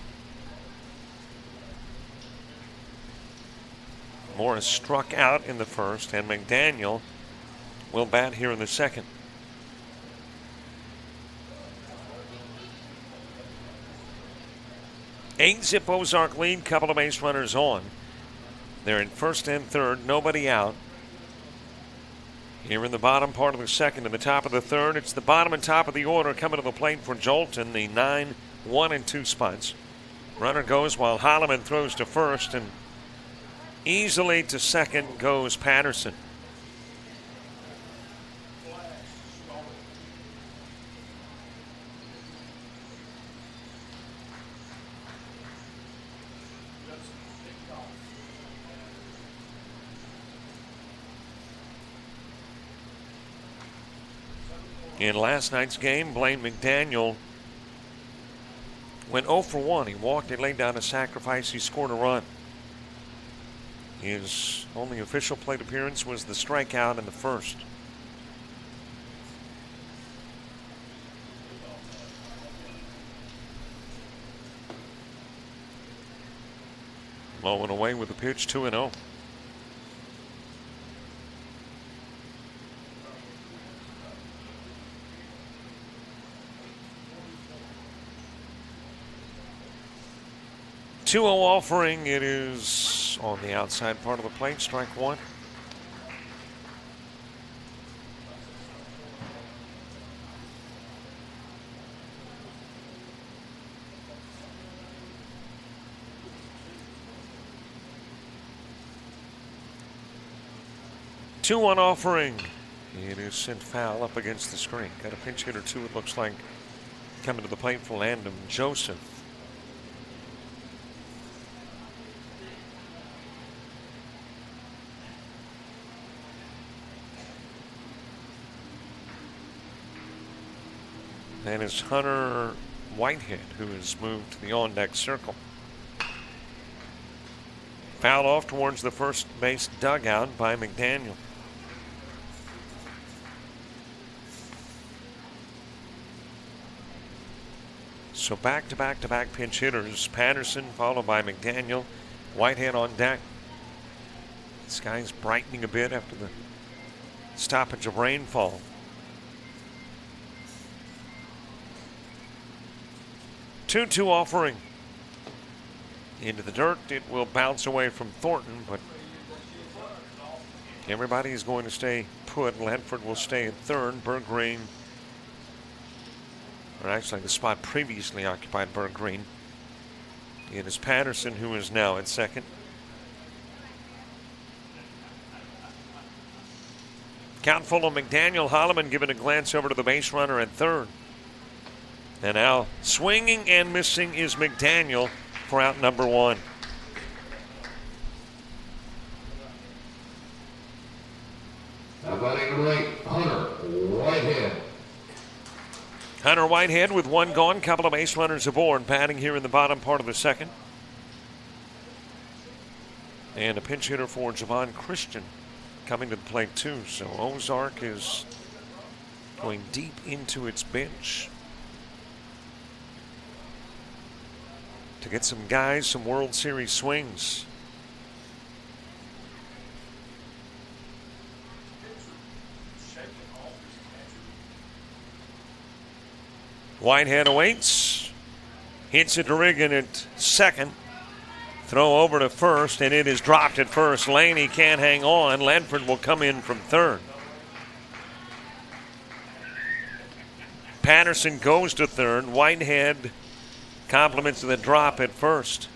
Morris struck out in the first, and McDaniel will bat here in the second. Eight-zip Ozark lead, couple of base runners on. They're in first and third, nobody out. Here in the bottom part of the second, in the top of the third, it's the bottom and top of the order coming to the plate for Joelton, the 9, 1, and 2 spots. Runner goes while Holloman throws to first, and easily to second goes Patterson. In last night's game, Blaine McDaniel went 0 for 1. He walked, he laid down a sacrifice, he scored a run. His only official plate appearance was the strikeout in the first. Low and away with the pitch, 2-0. Offering. It is on the outside part of the plate. Strike one. Two-one offering. It is sent foul up against the screen. Got a pinch hit or two, it looks like, coming to the plate for Landon Joseph. That is Hunter Whitehead, who has moved to the on-deck circle. Fouled off towards the first base dugout by McDaniel. So back-to-back-to-back pinch hitters. Patterson followed by McDaniel. Whitehead on deck. The sky's brightening a bit after the stoppage of rainfall. Two-two offering. Into the dirt. It will bounce away from Thornton, but everybody is going to stay put. Ledford will stay at third. Berggreen, or actually the spot previously occupied Berggreen. It is Patterson who is now at second. Count full of McDaniel. Holloman giving a glance over to the base runner at third. And now swinging and missing is McDaniel for out number one. Now batting number 8, Hunter Whitehead. Hunter Whitehead with one gone, couple of base runners aboard, batting here in the bottom part of the second. And a pinch hitter for Javon Christian coming to the plate too. So Ozark is going deep into its bench to get some guys, some World Series swings. Whitehead awaits. Hits it to Riggin at second. Throw over to first, and it is dropped at first. Laney can't hang on. Ledford will come in from third. Patterson goes to third. Whitehead compliments the drop at first.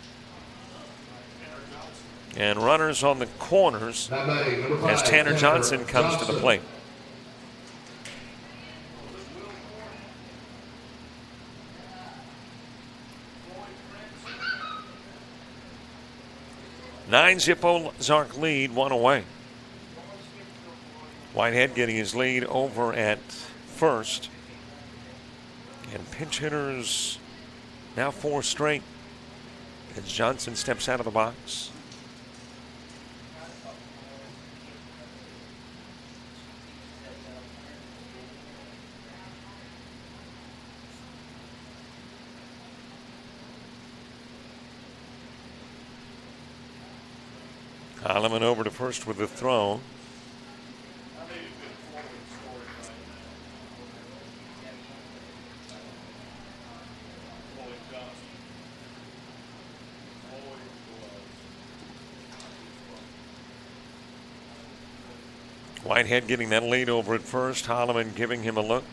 And runners on the corners as Tanner Johnson comes to the plate. Nine-zip Ozark lead, one away. Whitehead getting his lead over at first. And pinch hitters now 4 straight as Johnson steps out of the box. Holloman over to first with the throw. Whitehead getting that lead over at first. Holloman giving him a look.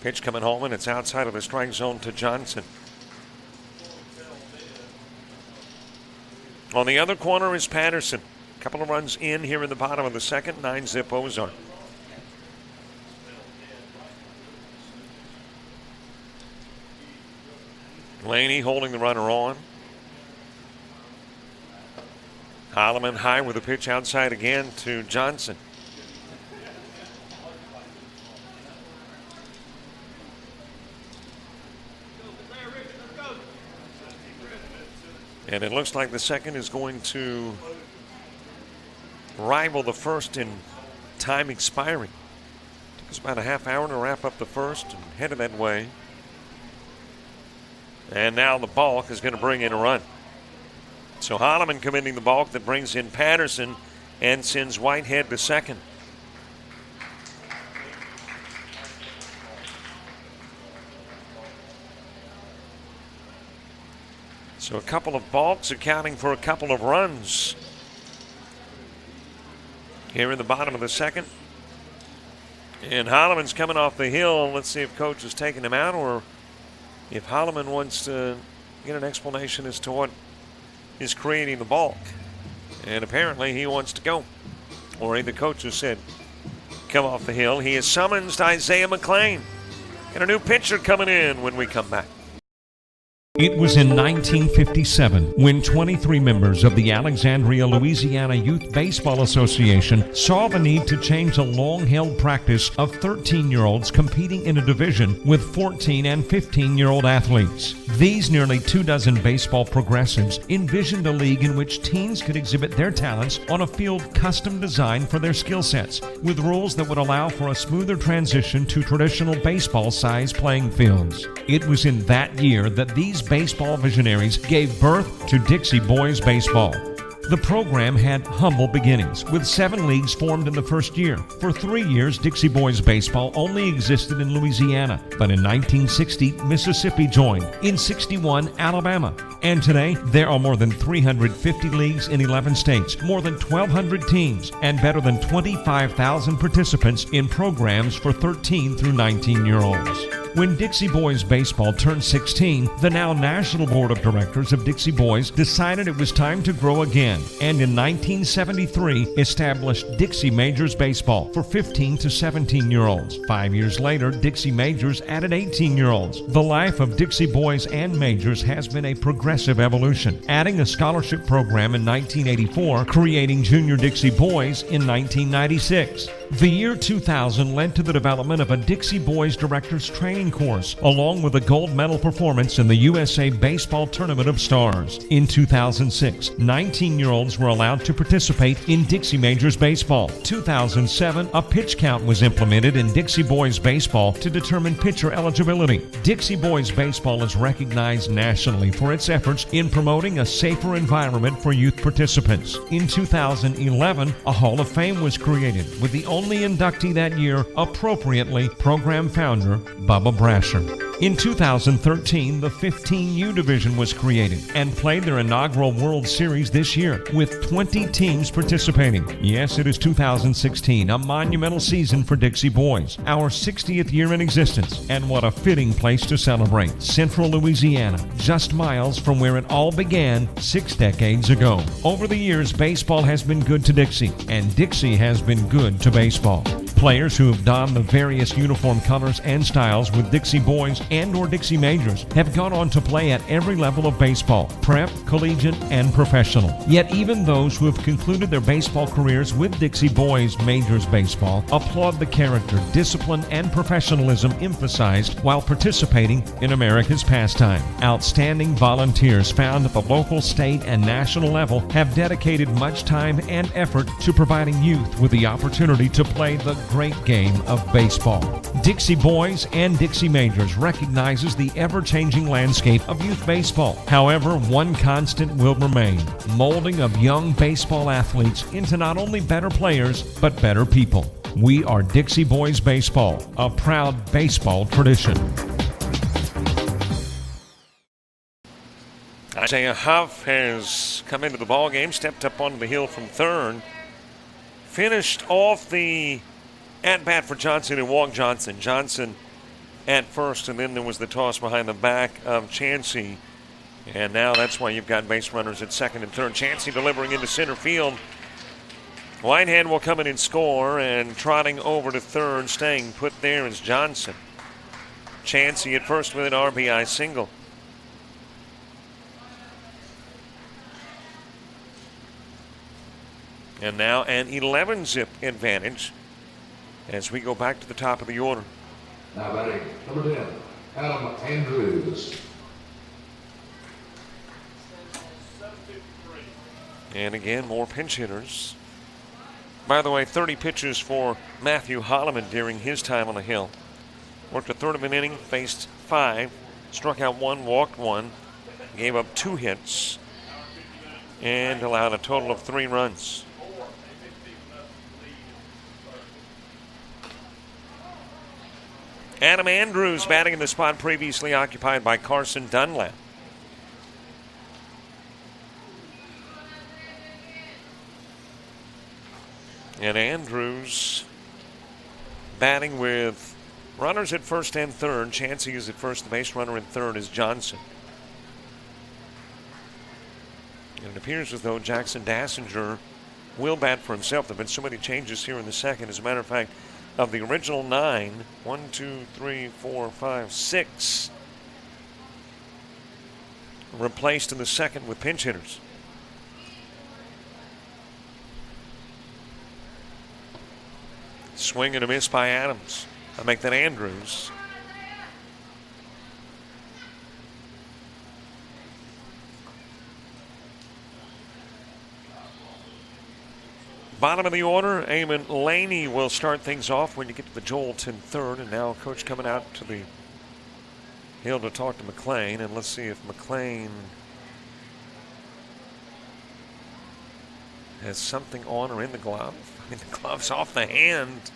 Pitch coming home, and it's outside of the strike zone to Johnson. On the other corner is Patterson. A couple of runs in here in the bottom of the second. 9-zip Ozark. Laney holding the runner on. Holloman high with a pitch outside again to Johnson. And it looks like the second is going to rival the first in time expiring. Took us about a half hour to wrap up the first and headed that way. And now the balk is going to bring in a run. So Holloman committing the balk that brings in Patterson and sends Whitehead to second. So a couple of balks accounting for a couple of runs here in the bottom of the second. And Holloman's coming off the hill. Let's see if coach is taking him out or if Holloman wants to get an explanation as to what is creating the balk. And apparently he wants to go. Or the coach has said, come off the hill. He has summoned Isaiah McLean. And a new pitcher coming in when we come back. It was in 1957 when 23 members of the Alexandria, Louisiana Youth Baseball Association saw the need to change a long-held practice of 13-year-olds competing in a division with 14 and 15-year-old athletes. These nearly 24 baseball progressives envisioned a league in which teens could exhibit their talents on a field custom designed for their skill sets, with rules that would allow for a smoother transition to traditional baseball-sized playing fields. It was in that year that these baseball visionaries gave birth to Dixie Boys Baseball. The program had humble beginnings, with 7 leagues formed in the first year. For 3 years, Dixie Boys Baseball only existed in Louisiana, but in 1960, Mississippi joined, in 61, Alabama, and today there are more than 350 leagues in 11 states, more than 1,200 teams, and better than 25,000 participants in programs for 13 through 19-year-olds. When Dixie Boys Baseball turned 16, the now National Board of Directors of Dixie Boys decided it was time to grow again, and in 1973 established Dixie Majors Baseball for 15 to 17-year-olds. 5 years later, Dixie Majors added 18-year-olds. The life of Dixie Boys and Majors has been a progressive evolution, adding a scholarship program in 1984, creating Junior Dixie Boys in 1996. The year 2000 led to the development of a Dixie Boys Directors Training Course, along with a gold medal performance in the USA Baseball Tournament of Stars. In 2006, 19-year-olds were allowed to participate in Dixie Majors Baseball. 2007, a pitch count was implemented in Dixie Boys Baseball to determine pitcher eligibility. Dixie Boys Baseball is recognized nationally for its efforts in promoting a safer environment for youth participants. In 2011, a Hall of Fame was created, with the only inductee that year, appropriately, program founder Bubba Brasher. In 2013, the 15U division was created and played their inaugural World Series this year, with 20 teams participating. Yes, it is 2016, a monumental season for Dixie Boys, our 60th year in existence, and what a fitting place to celebrate. Central Louisiana, just miles from where it all began 6 decades ago. Over the years, baseball has been good to Dixie, and Dixie has been good to baseball. Players who have donned the various uniform colors and styles with Dixie Boys and or Dixie Majors have gone on to play at every level of baseball, prep, collegiate, and professional. Yet even those who have concluded their baseball careers with Dixie Boys Majors Baseball applaud the character, discipline, and professionalism emphasized while participating in America's pastime. Outstanding volunteers found at the local, state, and national level have dedicated much time and effort to providing youth with the opportunity to play the great game of baseball. Dixie Boys and Dixie Majors recognizes the ever-changing landscape of youth baseball. However, one constant will remain: molding of young baseball athletes into not only better players, but better people. We are Dixie Boys Baseball, a proud baseball tradition. Isaiah Huff has come into the ballgame, stepped up onto the hill from third, finished off the at-bat for Johnson and walked Johnson. Johnson at first, and then there was the toss behind the back of Chansey. And now that's why you've got base runners at second and third. Chansey delivering into center field. Whitehead will come in and score, and trotting over to third, staying put there is Johnson. Chansey at first with an RBI single. And now an 11-zip advantage as we go back to the top of the order. Now batting, number 10, Adam Andrews. And again, more pinch hitters. By the way, 30 pitches for Matthew Holloman during his time on the hill. Worked a third of an inning, faced 5, struck out 1, walked 1, gave up 2 hits, and allowed a total of 3 runs. Adam Andrews batting in the spot previously occupied by Carson Dunlap. And Andrews batting with runners at first and third. Chansey is at first. The base runner in third is Johnson. And it appears as though Jackson Dassinger will bat for himself. There have been so many changes here in the second. As a matter of fact, of the original 9, 1, 2, 3, 4, 5, 6 replaced in the second with pinch hitters. Swing and a miss by Adams. I make that Andrews. Bottom of the order, Eamon Laney will start things off when you get to the Joelton third. And now Coach coming out to the hill to talk to McLean. And let's see if McLean has something on or in the glove. I mean, the glove's off the hand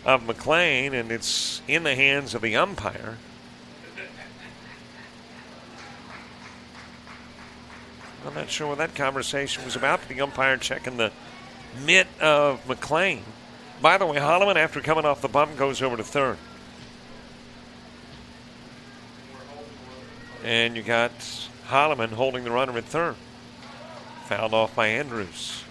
of McLean, and it's in the hands of the umpire. I'm not sure what that conversation was about, but the umpire checking the mitt of McLean. By the way, Holloman, after coming off the bump, goes over to third. And you got Holloman holding the runner at third. Fouled off by Andrews.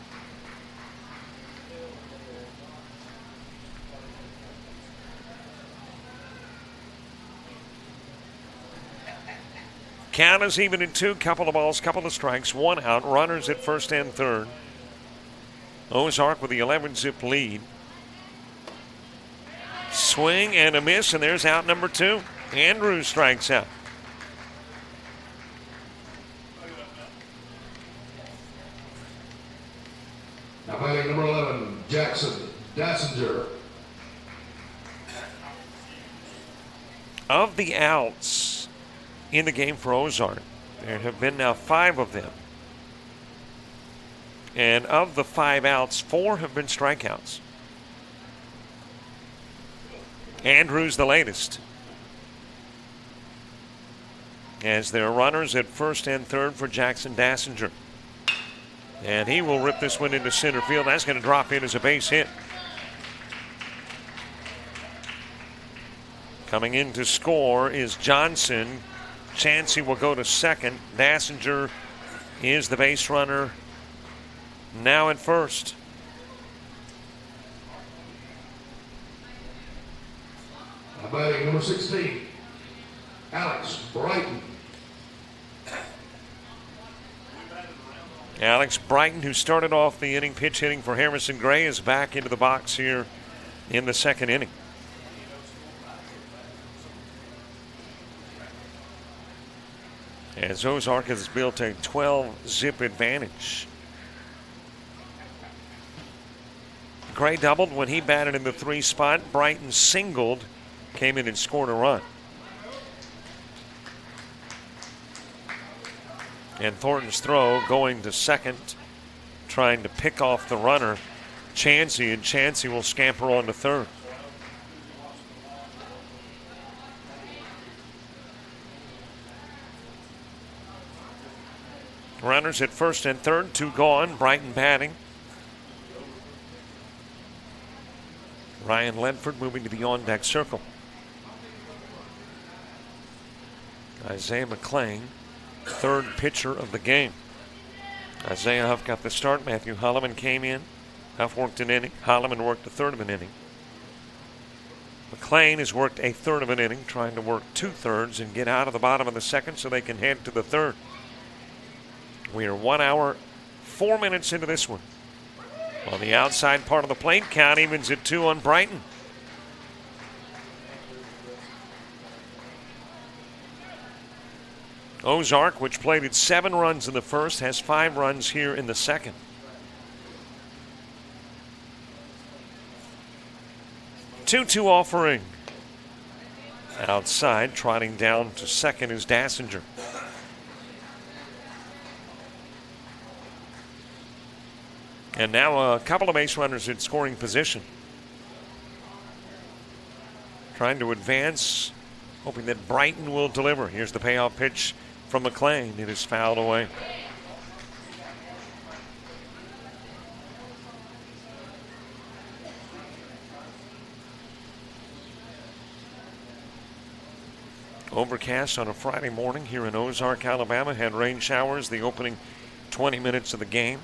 Count is even at 2, couple of balls, couple of strikes, 1 out, runners at first and third. Ozark with the 11-zip lead. Swing and a miss, and there's out number 2. Andrews strikes out. Now batting number 11, Jackson Dassinger. Of the outs in the game for Ozark, there have been now 5 of them. And of the 5 outs, 4 have been strikeouts. Andrews the latest. As there are runners at first and third for Jackson Dassinger. And he will rip this one into center field. That's going to drop in as a base hit. Coming in to score is Johnson. Chansey will go to second. Dassinger is the base runner now at first. Now batting number 16, Alex Brighton. Alex Brighton, who started off the inning pitch hitting for Harrison Gray, is back into the box here in the second inning. As Ozark has built a 12-zip advantage. Gray doubled when he batted in the 3 spot. Brighton singled, came in and scored a run. And Thornton's throw going to second, trying to pick off the runner, Chansey, and Chansey will scamper on to third. Runners at first and third, 2 gone. Brighton batting. Ryan Ledford moving to the on-deck circle. Isaiah McLean, third pitcher of the game. Isaiah Huff got the start. Matthew Holloman came in. Huff worked an inning. Holloman worked a third of an inning. McLean has worked a third of an inning, trying to work 2/3 and get out of the bottom of the second so they can head to the third. We are 1 hour, 4 minutes into this one. On the outside part of the plate, count evens at 2 on Brighton. Ozark, which plated 7 runs in the first, has 5 runs here in the second. Two offering. Outside, trotting down to second is Dassinger. And now a couple of base runners in scoring position. Trying to advance, hoping that Brighton will deliver. Here's the payoff pitch from McLean. It is fouled away. Overcast on a Friday morning here in Ozark, Alabama. Had rain showers the opening 20 minutes of the game.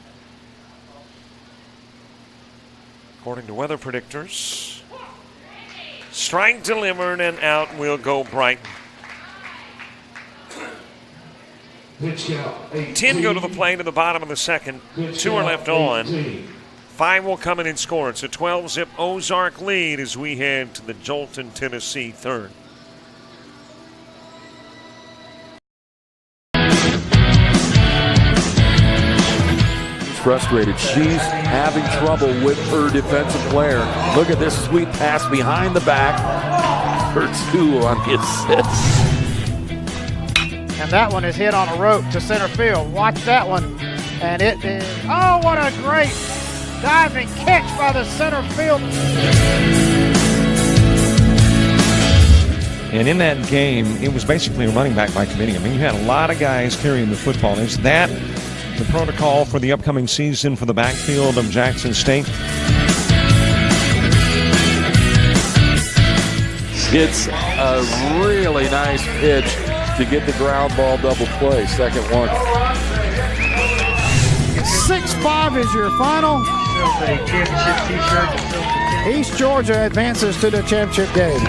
According to weather predictors, strike delivered and out will go Brighton. Pitch count 10 go to the plate in the bottom of the second. 2 are left on. 5 will come in and score. It's a 12-zip Ozark lead as we head to the Joelton, Tennessee third. Frustrated. She's having trouble with her defensive player. Look at this sweet pass behind the back for 2 on the assist. And that one is hit on a rope to center field. Watch that one. And it is, oh, what a great diving catch by the center field. And in that game, it was basically a running back by committee. I mean, you had a lot of guys carrying the football. Is that the protocol for the upcoming season for the backfield of Jackson State? It's a really nice pitch to get the ground ball double play. Second one. 6-5 is your final. East Georgia advances to the championship game.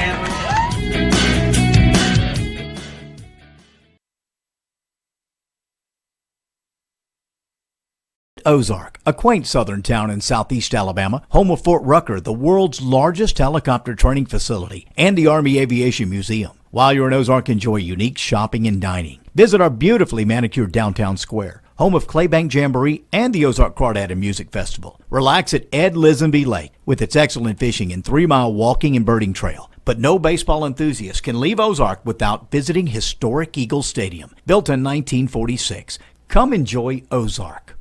Ozark, a quaint southern town in southeast Alabama, home of Fort Rucker, the world's largest helicopter training facility, and the Army Aviation Museum. While you're in Ozark, enjoy unique shopping and dining. Visit our beautifully manicured downtown square, home of Claybank Jamboree and the Ozark Crawdad and Music Festival. Relax at Ed Lisenby Lake with its excellent fishing and 3-mile walking and birding trail. But no baseball enthusiast can leave Ozark without visiting historic Eagle Stadium, built in 1946. Come enjoy Ozark.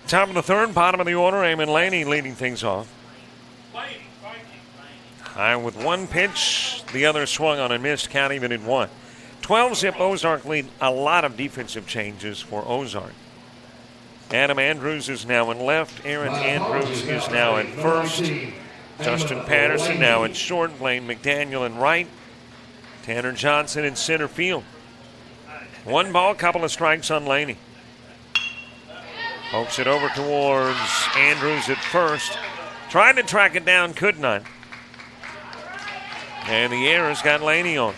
Top of the third, bottom of the order, Eamon Laney leading things off. High with one pitch, the other swung on and missed, counting that it won. 12-zip Ozark lead, a lot of defensive changes for Ozark. Adam Andrews is now in left, Aaron Andrews is now in first, Justin Patterson now in short, Blaine McDaniel in right, Tanner Johnson in center field. 1 ball, couple of strikes on Laney. Pokes it over towards Andrews at first. Tried to track it down, could not. And the error's got Laney on.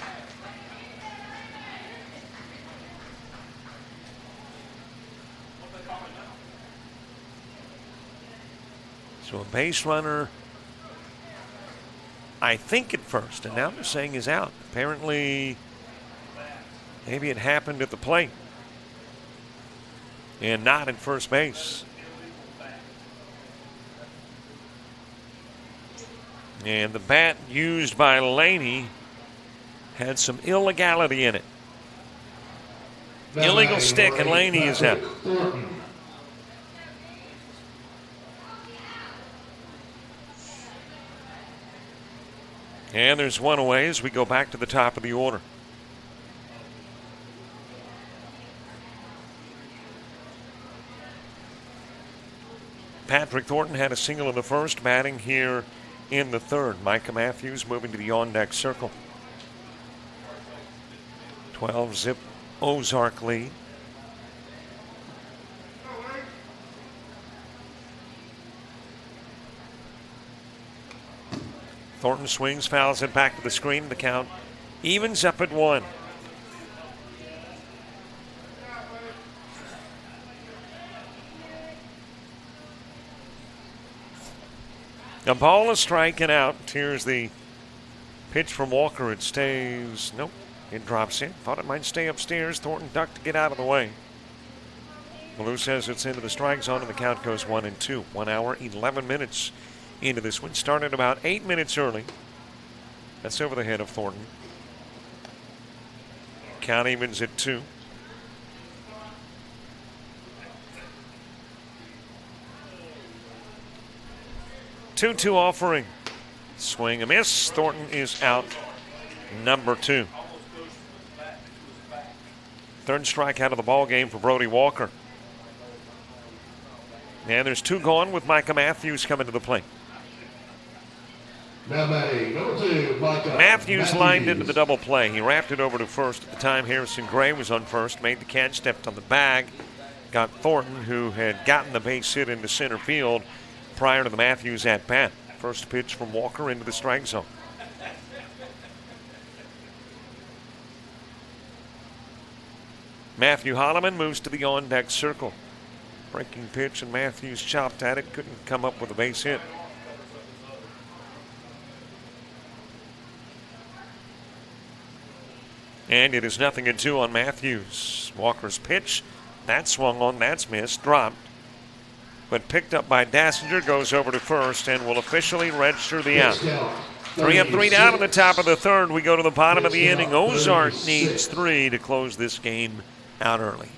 So a base runner, I think at first, and now they're saying is out. Apparently, maybe it happened at the plate and not at first base. And the bat used by Laney had some illegality in it. Illegal stick, and Laney is out. And there's one away as we go back to the top of the order. Patrick Thornton had a single in the first, batting here in the third. Micah Matthews moving to the on-deck circle. 12-zip Ozark lead. Thornton swings, fouls it back to the screen. The count evens up at 1. A ball, a strike, and out. Here's the pitch from Walker. It stays. Nope. It drops in. Thought it might stay upstairs. Thornton ducked to get out of the way. Malou says it's into the strike zone, and the count goes 1-2. 1 hour, 11 minutes into this one. Started about 8 minutes early. That's over the head of Thornton. Count evens at 2. Two offering. Swing a miss. Thornton is out. Number 2. Third strikeout of the ball game for Brody Walker. And there's 2 gone with Micah Matthews coming to the plate. Now batting, number 2, Micah Matthews lined into the double play. He wrapped it over to first. At the time, Harrison Gray was on first, made the catch, stepped on the bag, got Thornton, who had gotten the base hit into center field prior to the Matthews at bat. First pitch from Walker into the strike zone. Matthew Holloman moves to the on-deck circle. Breaking pitch, and Matthews chopped at it, couldn't come up with a base hit. And it is 0-2 on Matthews. Walker's pitch, that swung on, that's missed, dropped. But picked up by Dassinger, goes over to first, and will officially register the out. 3 up, 3 down in the top of the third. We go to the bottom of the inning. Ozark needs 3 to close this game out early.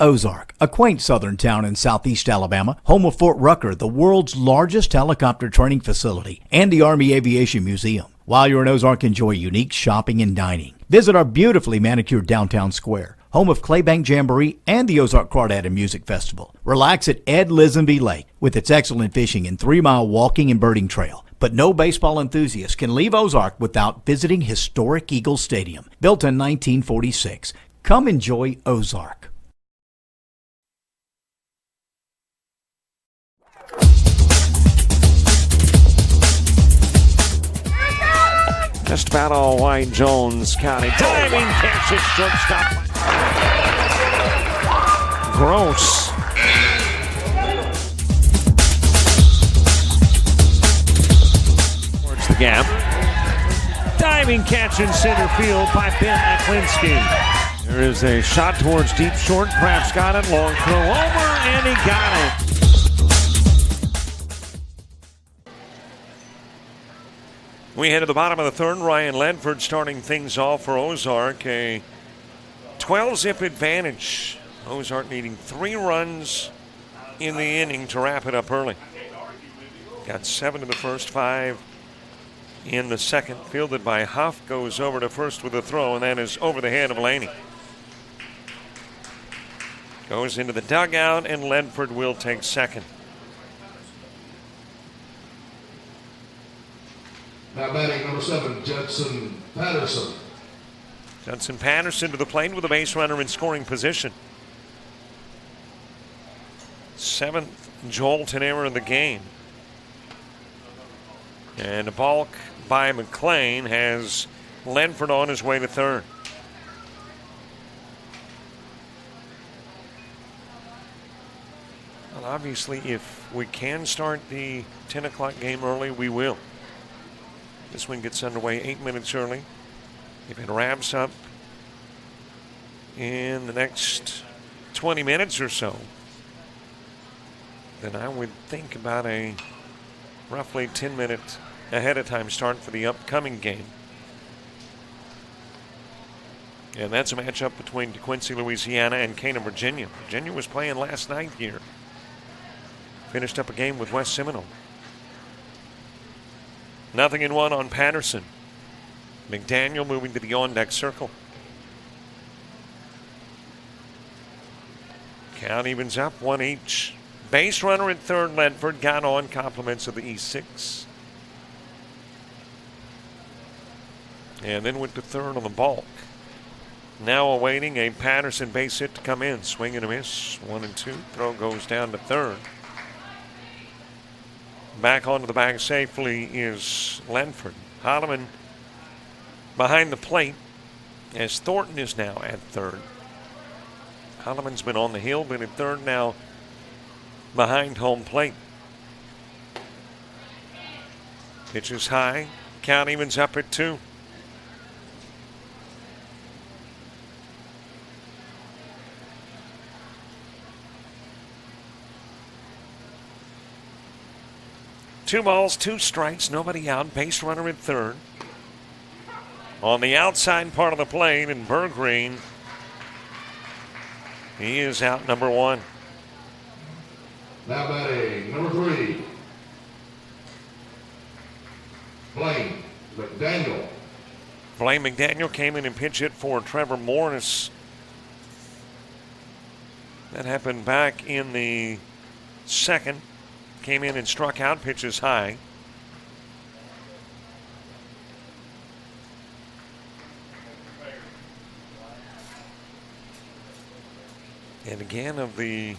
Ozark, a quaint southern town in southeast Alabama, home of Fort Rucker, the world's largest helicopter training facility, and the Army Aviation Museum. While you're in Ozark, enjoy unique shopping and dining. Visit our beautifully manicured downtown square, home of Claybank Jamboree and the Ozark Crawdad and Music Festival. Relax at Ed Lisenby Lake with its excellent fishing and 3-mile walking and birding trail. But no baseball enthusiast can leave Ozark without visiting historic Eagle Stadium, built in 1946. Come enjoy Ozark. Just about all White Jones County. Diving catch at shortstop. Gross. Towards the gap. Diving catch in center field by Ben Aklinski. There is a shot towards deep short. Krabs got it. Long throw over, and he got it. We head to the bottom of the third. Ryan Ledford starting things off for Ozark. A 12-zip advantage. Ozark needing 3 runs in the inning to wrap it up early. Got 7 in the first, 5 in the second. Fielded by Huff. Goes over to first with a throw, and that is over the head of Laney. Goes into the dugout, and Ledford will take second. Now batting number 7, Judson Patterson. Judson Patterson to the plate with a base runner in scoring position. 7th Joelton error of the game. And a balk by McLean has Ledford on his way to third. Well, obviously, if we can start the 10 o'clock game early, we will. This one gets underway 8 minutes early. If it wraps up in the next 20 minutes or so, then I would think about a roughly 10-minute ahead of time start for the upcoming game. And that's a matchup between DeQuincy, Louisiana, and Cana, Virginia. Virginia was playing last night here. Finished up a game with West Seminole. 0-1 on Patterson. McDaniel moving to the on-deck circle. Count evens up, 1 each. Base runner at third, Ledford got on compliments of the E6. And then went to third on the balk. Now awaiting a Patterson base hit to come in. Swing and a miss, 1-2. Throw goes down to third. Back onto the bag safely is Ledford. Holloman behind the plate as Thornton is now at third. Holloman's been on the hill, but at third now behind home plate. Pitch is high. Count evens up at 2. Two balls, 2 strikes, nobody out. Base runner at third. On the outside part of the plate, and Bergreen, he is out number 1. Now batting number 3, Blaine McDaniel. Blaine McDaniel came in and pitch hit for Trevor Morris. That happened back in the second. Came in and struck out, pitches high. And again, of the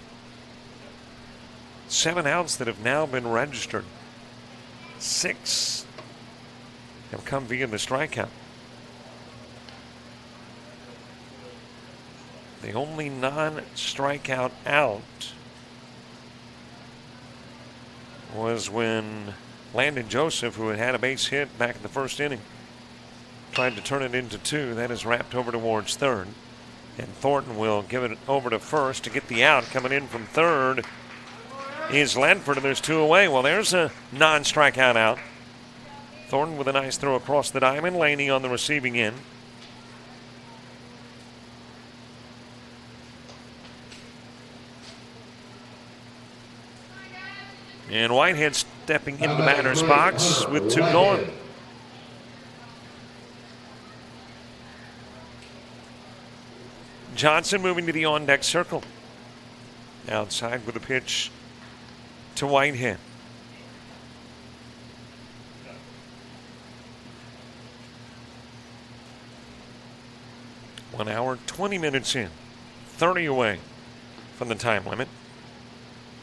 7 outs that have now been registered, 6 have come via the strikeout. The only non-strikeout out was when Landon Joseph, who had a base hit back in the first inning, tried to turn it into 2. That is wrapped over towards third. And Thornton will give it over to first to get the out. Coming in from third is Ledford, and there's 2 away. Well, there's a non-strikeout out. Thornton with a nice throw across the diamond. Laney on the receiving end. And Whitehead stepping into the batter's box with 2 gone. Johnson moving to the on-deck circle. Outside with a pitch to Whitehead. One hour, 20 minutes in. 30 away from the time limit.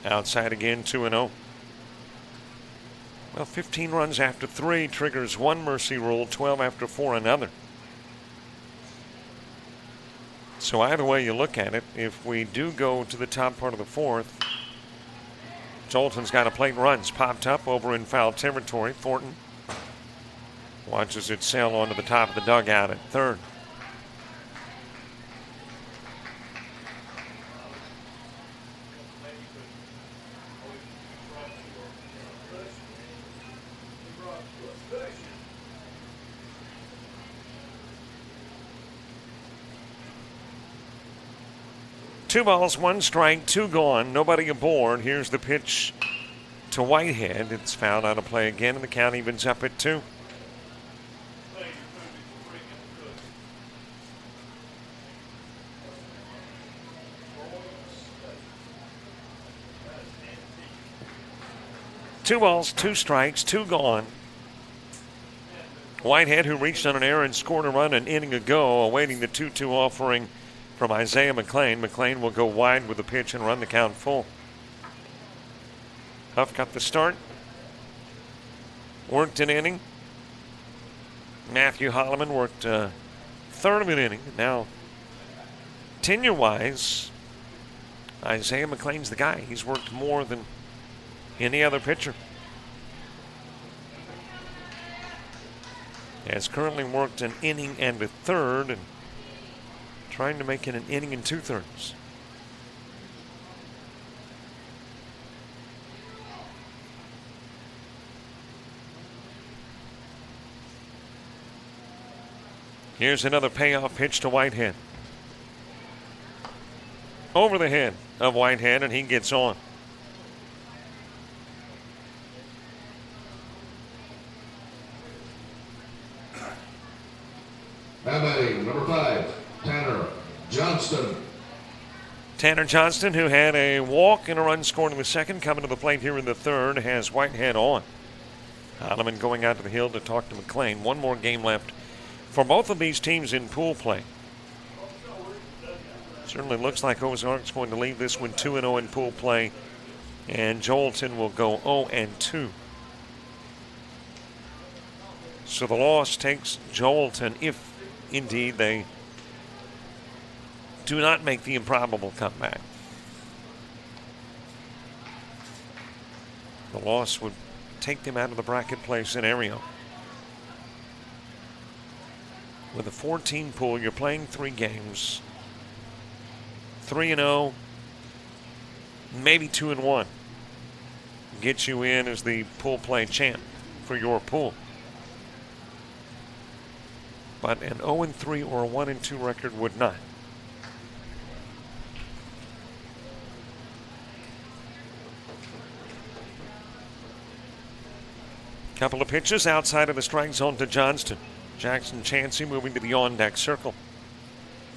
Outside again, 2-0. Well, 15 runs after 3 triggers 1 mercy rule, 12 after 4 another. So either way you look at it, if we do go to the top part of the 4th, Joelton's got a plate runs popped up over in foul territory. Thornton Watches it sail onto the top of the dugout at third. Two balls, one strike, two gone, nobody aboard. Here's the pitch to Whitehead. It's fouled out of play again, and the count evens up at 2. Two balls, two strikes, two gone. Whitehead, who reached on an error and scored a run an inning ago, awaiting the 2-2 offering from Isaiah McLean. McLean will go wide with the pitch and run the count full. Huff got the start. Worked an inning. Matthew Holloman worked third of an inning. Now, tenure-wise, Isaiah McLean's the guy. He's worked more than any other pitcher. Has currently worked an inning and a third, and trying to make it an inning and 2/3. Here's another payoff pitch to Whitehead. Over the head of Whitehead, and he gets on. Now batting, number 5, Tanner Johnston. Tanner Johnston, who had a walk and a run scored in the second, coming to the plate here in the third, has Whitehead on. Holloman going out to the hill to talk to McLean. One more game left for both of these teams in pool play. Certainly looks like Ozark's going to leave this one 2-0 in pool play, and Joelton will go 0-2. So the loss takes Joelton, if indeed they do not make the improbable comeback. The loss would take them out of the bracket play scenario. With a 14 pool, you're playing 3 games. 3-0, maybe 2-1. Gets you in as the pool play champ for your pool. But an 0-3 or a 1-2 record would not. Couple of pitches outside of the strike zone to Johnston. Jackson Chansey moving to the on-deck circle.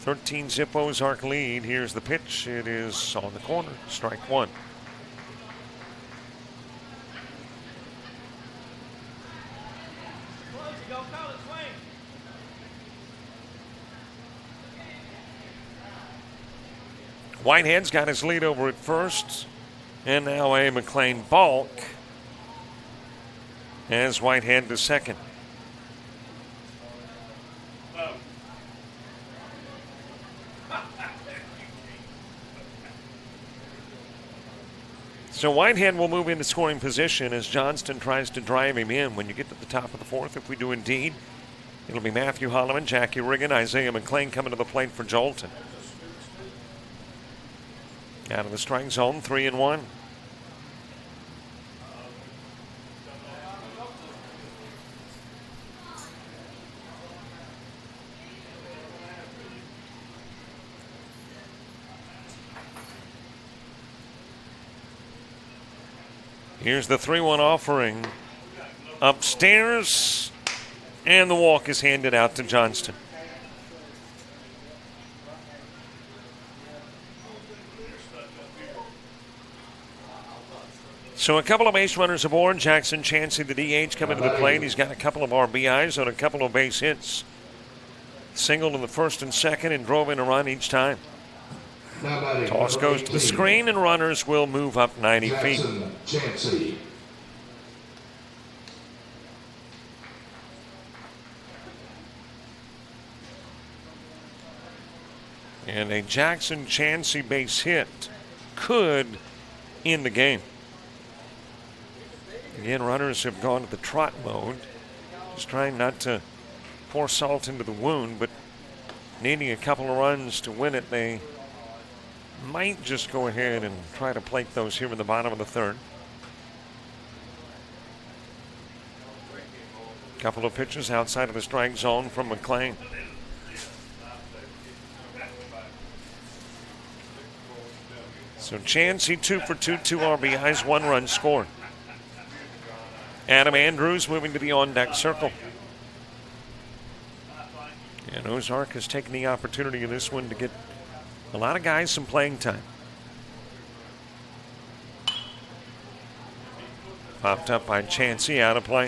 13-zip Ozark lead. Here's the pitch. It is on the corner. Strike 1. Whitehead's got his lead over at first, and now a McLean balk as Whitehead to second. So Whitehead will move into scoring position as Johnston tries to drive him in. When you get to the top of the 4th, if we do indeed, it'll be Matthew Holloman, Jackie Riggin, Isaiah McLean coming to the plate for Joelton. Out of the strike zone, 3-1. Here's the 3-1 offering. Upstairs, and the walk is handed out to Johnston. So a couple of base runners aboard. Jackson Chansey, the DH, coming to the plate. He's got a couple of RBIs on a couple of base hits. Singled in the first and second and drove in a run each time. Toss goes to the screen, and runners will move up 90 feet. Chansey. And a Jackson Chansey base hit could end the game. Again, runners have gone to the trot mode. Just trying not to pour salt into the wound, but needing a couple of runs to win it. They might just go ahead and try to plate those here in the bottom of the third. Couple of pitches outside of the strike zone from McLean. So Chansey 2 for 2, 2 RBIs, 1 run scored. Adam Andrews moving to the on-deck circle. And Ozark has taken the opportunity in this one to get a lot of guys some playing time. Popped up by Chansey, out of play.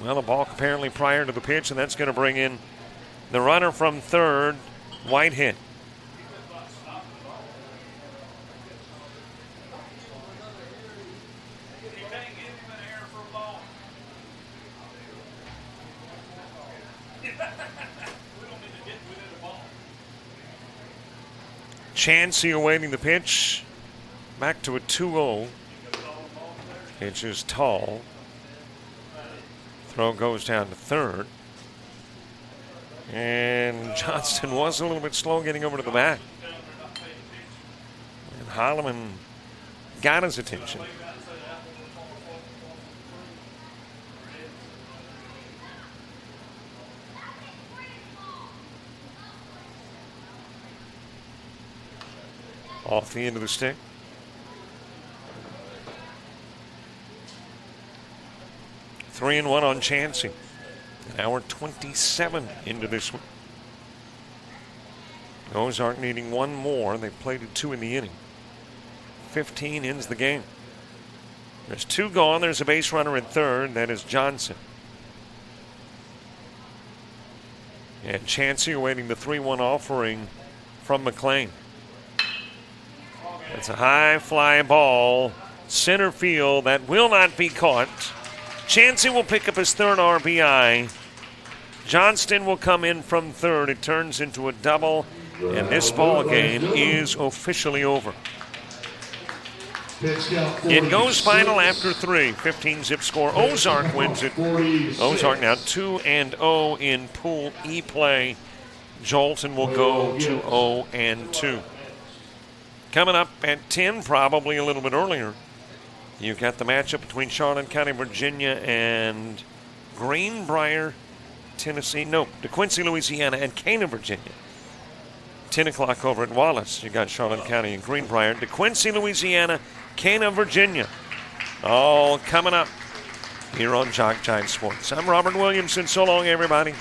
Well, a balk apparently prior to the pitch, and that's going to bring in the runner from third, Whitehead. Chansey awaiting the pitch. Back to a 2-0. Pitch is tall. Throw goes down to third. And Johnston was a little bit slow getting over to the bat. And Holloman got his attention. Off the end of the stick. Three and one on Chansey. Now we're 27 into this one. Ozark needing one more. They plated 2 in the inning. 15 ends the game. There's 2 gone. There's a base runner at third. That is Johnson. And Chansey awaiting the 3-1 offering from McLean. It's a high fly ball. Center field. That will not be caught. Chansey will pick up his third RBI. Johnston will come in from third. It turns into a double, and this ball game is officially over. It goes final after 3. 15-zip score. Ozark wins it. Ozark now 2-0 in Pool E play. Joelton will go to 0-2. Coming up at 10, probably a little bit earlier, you've got the matchup between Charlotte County, Virginia, and Greenbrier, Tennessee. No, DeQuincy, Louisiana, and Cana, Virginia. 10 o'clock over at Wallace. You got Charlotte County and Greenbrier. DeQuincy, Louisiana, Cana, Virginia. All coming up here on JockJive Sports. I'm Robert Williamson. So long, everybody.